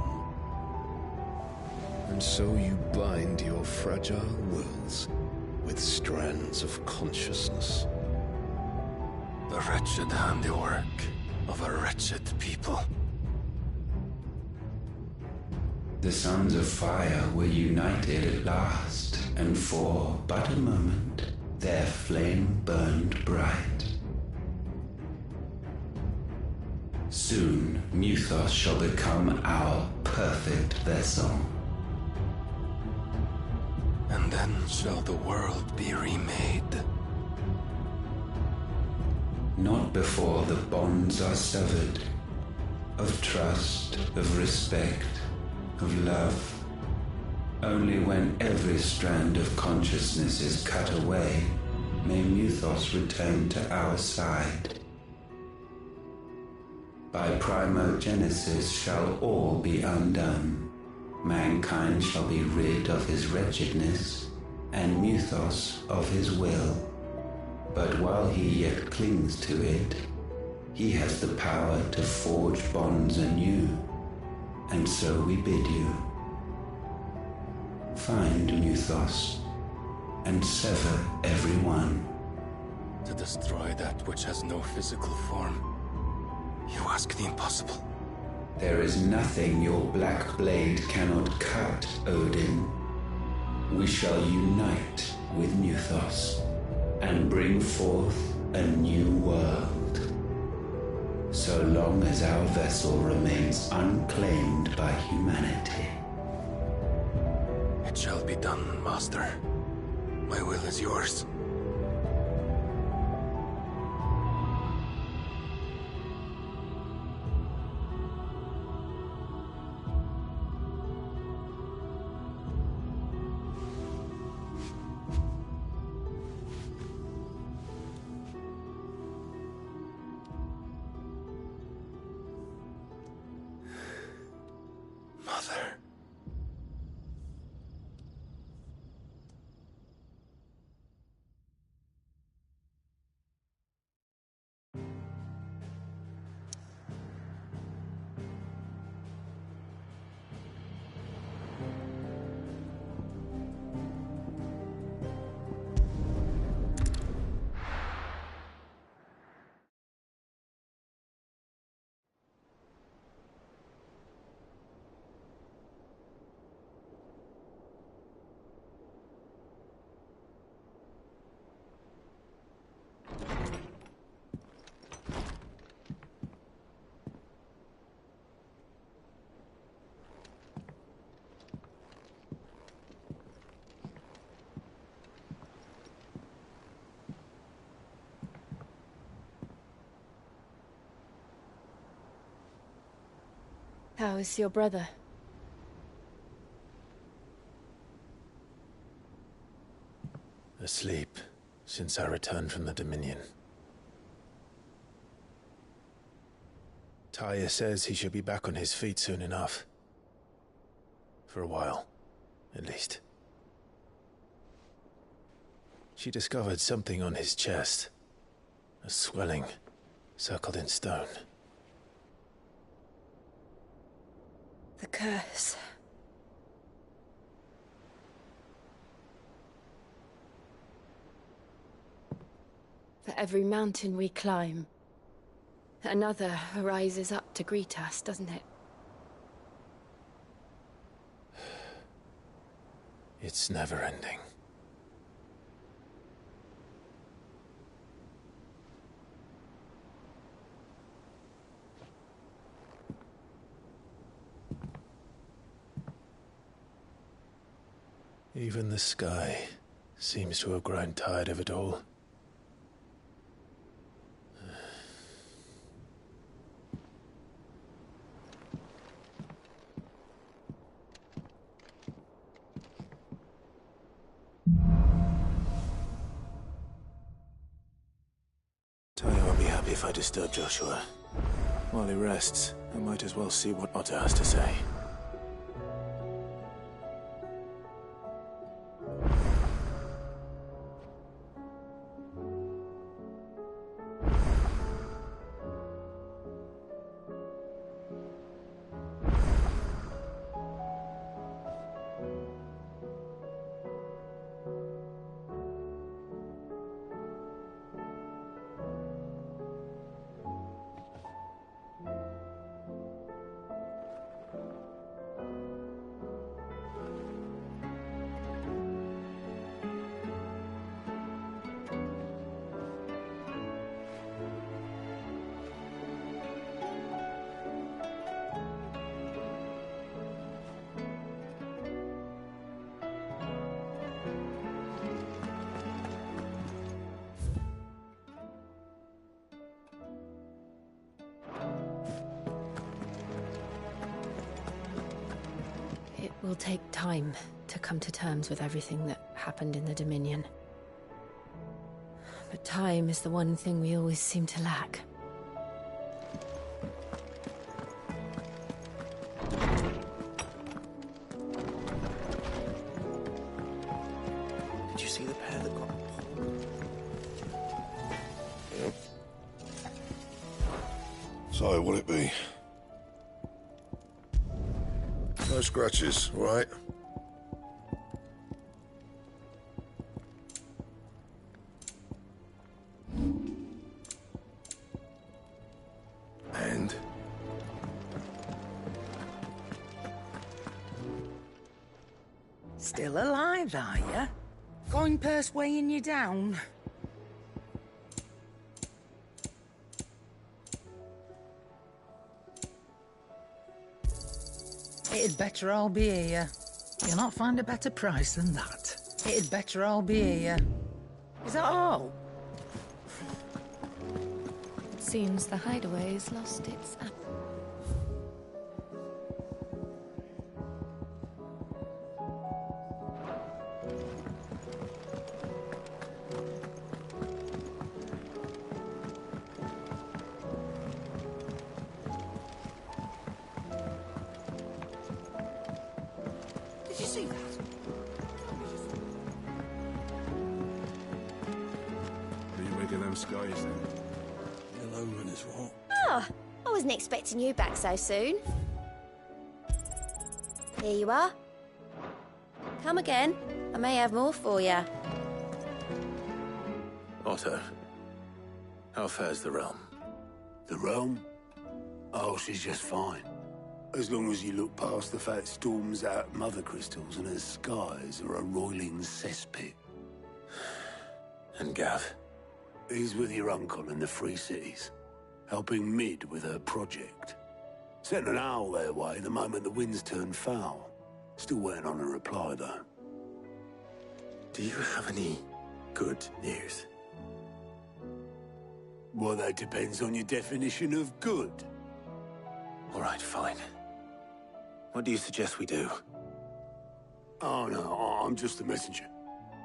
And so you bind your fragile wills with strands of consciousness. The wretched handiwork of a wretched people. The sons of fire were united at last, and for but a moment their flame burned bright. Soon, Mythos shall become our perfect vessel. And then shall the world be remade. Not before the bonds are severed, of trust, of respect, of love. Only when every strand of consciousness is cut away, may Mythos return to our side. By primogenesis shall all be undone. Mankind shall be rid of his wretchedness, and Mythos of his will. But while he yet clings to it, he has the power to forge bonds anew, and so we bid you. Find Mythos, and sever every one. To destroy that which has no physical form. You ask the impossible. There is nothing your black blade cannot cut, Odin. We shall unite with Mythos, and bring forth a new world. So long as our vessel remains unclaimed by humanity. It shall be done, Master. My will is yours. Mother. How is your brother? Asleep since I returned from the Dominion. Taya says he should be back on his feet soon enough. For a while, at least. She discovered something on his chest. A swelling, circled in stone. The curse. For every mountain we climb, another rises up to greet us, doesn't it? It's never ending. Even the sky seems to have grown tired of it all. Taya won't be happy if I disturb Joshua. While he rests, I might as well see what Otter has to say. It will take time to come to terms with everything that happened in the Dominion. But time is the one thing we always seem to lack. Did you see the pair that got Yep. So, what'll it be? No scratches, right? And? Still alive, are you? Going purse weighing you down? It'd better all be here. You'll not find a better price than that. It'd better all be here. Is that all? It seems the hideaway's lost its apple. Did you see that? What do you make of them skies then? Yellow and as what? Oh, I wasn't expecting you back so soon. Here you are. Come again. I may have more for you. Otto, how fares the realm? The realm? Oh, she's just fine. As long as you look past the fat storms out mother crystals and her skies are a roiling cesspit. And Gav? He's with your uncle in the Free Cities, helping Mid with her project. Sent an owl their way the moment the winds turned foul. Still waiting on a reply, though. Do you have any good news? Well, that depends on your definition of good. All right, fine. What do you suggest we do? Oh, no, I'm just a messenger.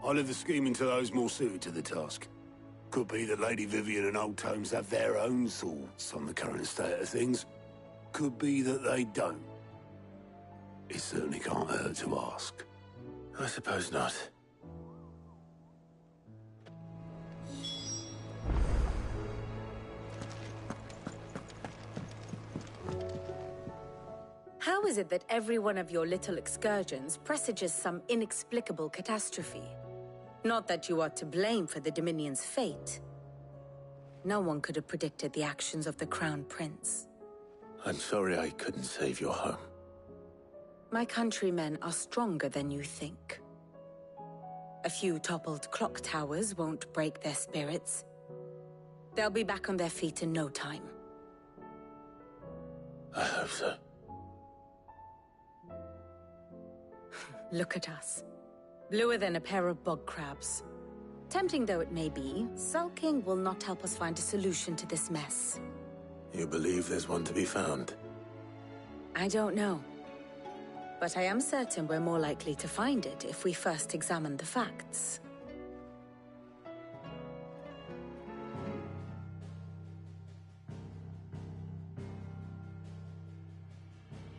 I leave the scheming to those more suited to the task. Could be that Lady Vivian and Old Tomes have their own thoughts on the current state of things. Could be that they don't. It certainly can't hurt to ask. I suppose not. How is it that every one of your little excursions presages some inexplicable catastrophe? Not that you are to blame for the Dominion's fate. No one could have predicted the actions of the Crown Prince. I'm sorry I couldn't save your home. My countrymen are stronger than you think. A few toppled clock towers won't break their spirits. They'll be back on their feet in no time. I hope so. Look at us. Bluer than a pair of bog crabs. Tempting though it may be, sulking will not help us find a solution to this mess. You believe there's one to be found? I don't know. But I am certain we're more likely to find it if we first examine the facts.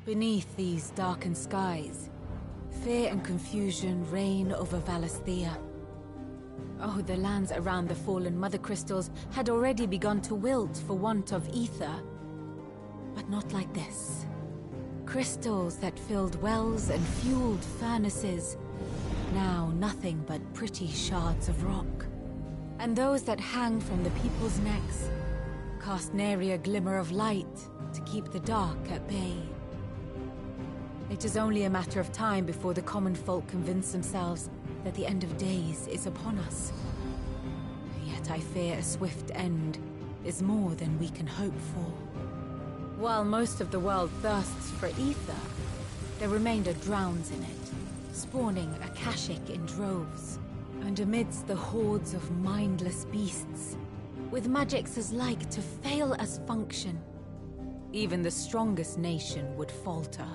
Beneath these darkened skies, fear and confusion reign over Valisthea. Oh, the lands around the fallen Mother Crystals had already begun to wilt for want of ether. But not like this. Crystals that filled wells and fueled furnaces, now nothing but pretty shards of rock. And those that hang from the people's necks cast nary a glimmer of light to keep the dark at bay. It is only a matter of time before the common folk convince themselves that the end of days is upon us. Yet I fear a swift end is more than we can hope for. While most of the world thirsts for ether, the remainder drowns in it, spawning Akashic in droves. And amidst the hordes of mindless beasts, with magics as like to fail as function, even the strongest nation would falter.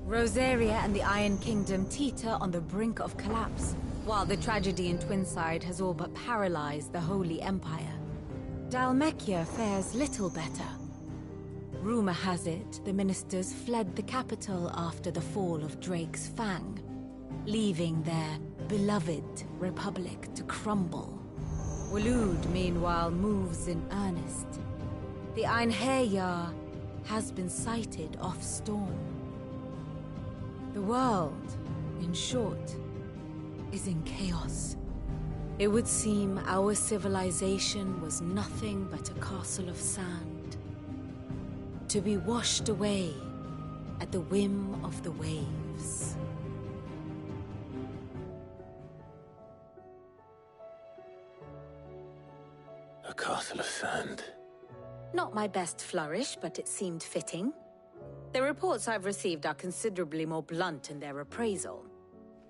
Rosaria and the Iron Kingdom teeter on the brink of collapse, while the tragedy in Twinside has all but paralyzed the Holy Empire. Dhalmekia fares little better. Rumor has it the ministers fled the capital after the fall of Drake's Fang, leaving their beloved republic to crumble. Waloed, meanwhile, moves in earnest. The Einherjar has been sighted off Storm. The world, in short, is in chaos. It would seem our civilization was nothing but a castle of sand, to be washed away at the whim of the waves. A castle of sand. Not my best flourish, but it seemed fitting. The reports I've received are considerably more blunt in their appraisal.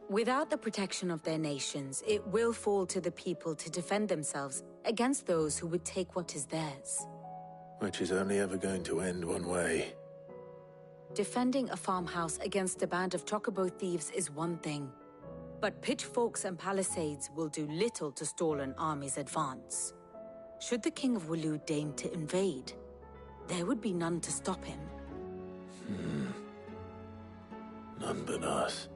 Without the protection of their nations, it will fall to the people to defend themselves against those who would take what is theirs. Which is only ever going to end one way. Defending a farmhouse against a band of chocobo thieves is one thing, but pitchforks and palisades will do little to stall an army's advance. Should the King of Waloed deign to invade, there would be none to stop him. None but us.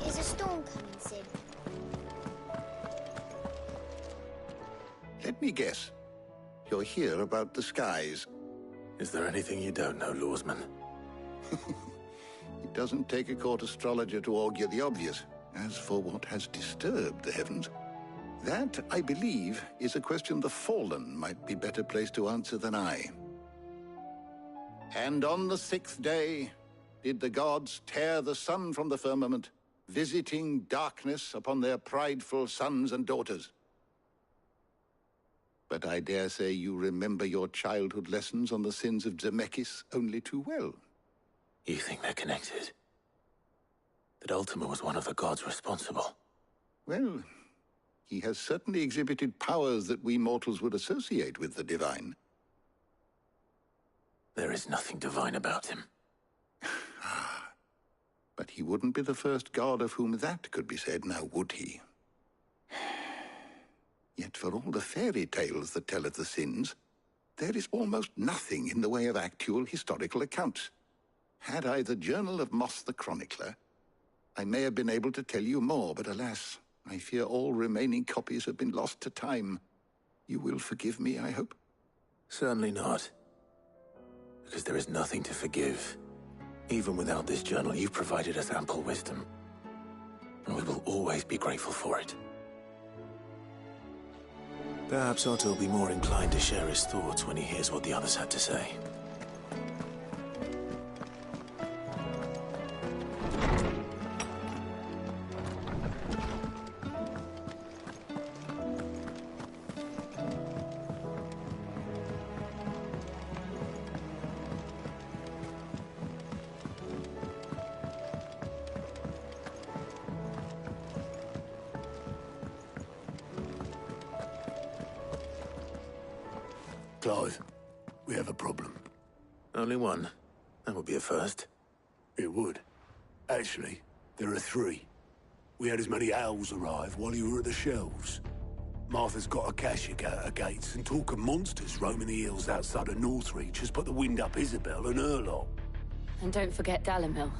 Is a storm coming, Sid? Let me guess. You're here about the skies. Is there anything you don't know, Lawsman? It doesn't take a court astrologer to augur the obvious. As for what has disturbed the heavens, that, I believe, is a question the Fallen might be better placed to answer than I. And on the 6th day did the gods tear the sun from the firmament, visiting darkness upon their prideful sons and daughters. But I dare say you remember your childhood lessons on the sins of Zemeckis only too well. You think they're connected? That Ultima was one of the gods responsible? Well, he has certainly exhibited powers that we mortals would associate with the divine. There is nothing divine about him. But he wouldn't be the first god of whom that could be said, now would he? Yet for all the fairy tales that tell of the sins, there is almost nothing in the way of actual historical accounts. Had I the Journal of Moss the Chronicler, I may have been able to tell you more, but alas, I fear all remaining copies have been lost to time. You will forgive me, I hope? Certainly not. Because there is nothing to forgive. Even without this journal, you've provided us ample wisdom. And we will always be grateful for it. Perhaps Otto will be more inclined to share his thoughts when he hears what the others had to say. Clive, we have a problem. Only one. That would be a first. It would. Actually, there are 3. We had as many owls arrive while you were at the shelves. Martha's got a Kashik out her gates, and talk of monsters roaming the hills outside of Northreach has put the wind up Isabel and her lot. And don't forget Dalimil.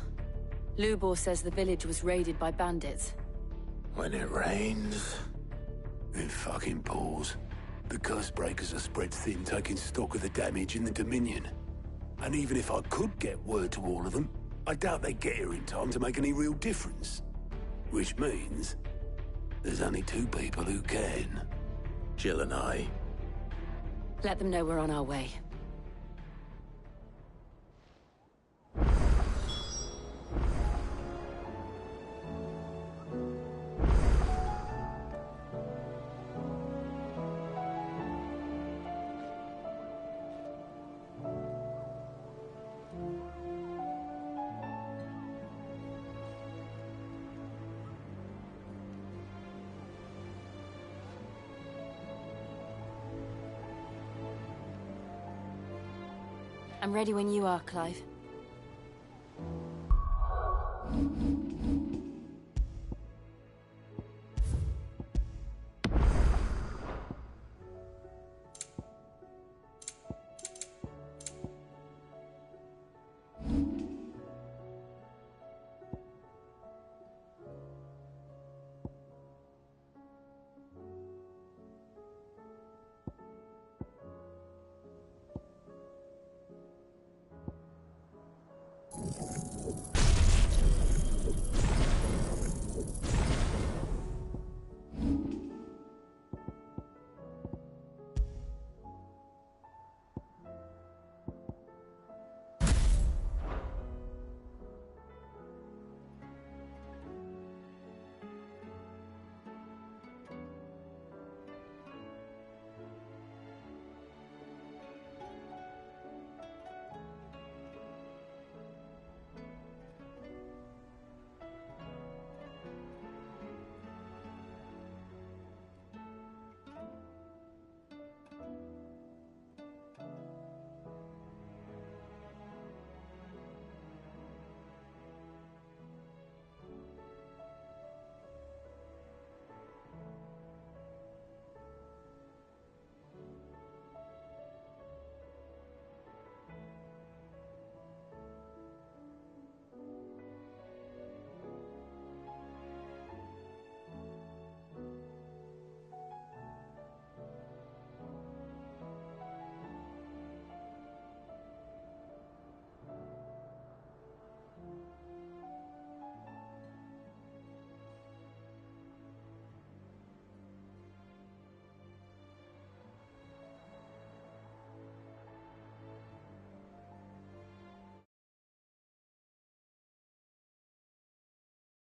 Lubor says the village was raided by bandits. When it rains... It fucking pours. The Cursebreakers are spread thin, taking stock of the damage in the Dominion. And even if I could get word to all of them, I doubt they'd get here in time to make any real difference. Which means there's only 2 people who can. Jill and I. Let them know we're on our way. I'm ready when you are, Clive.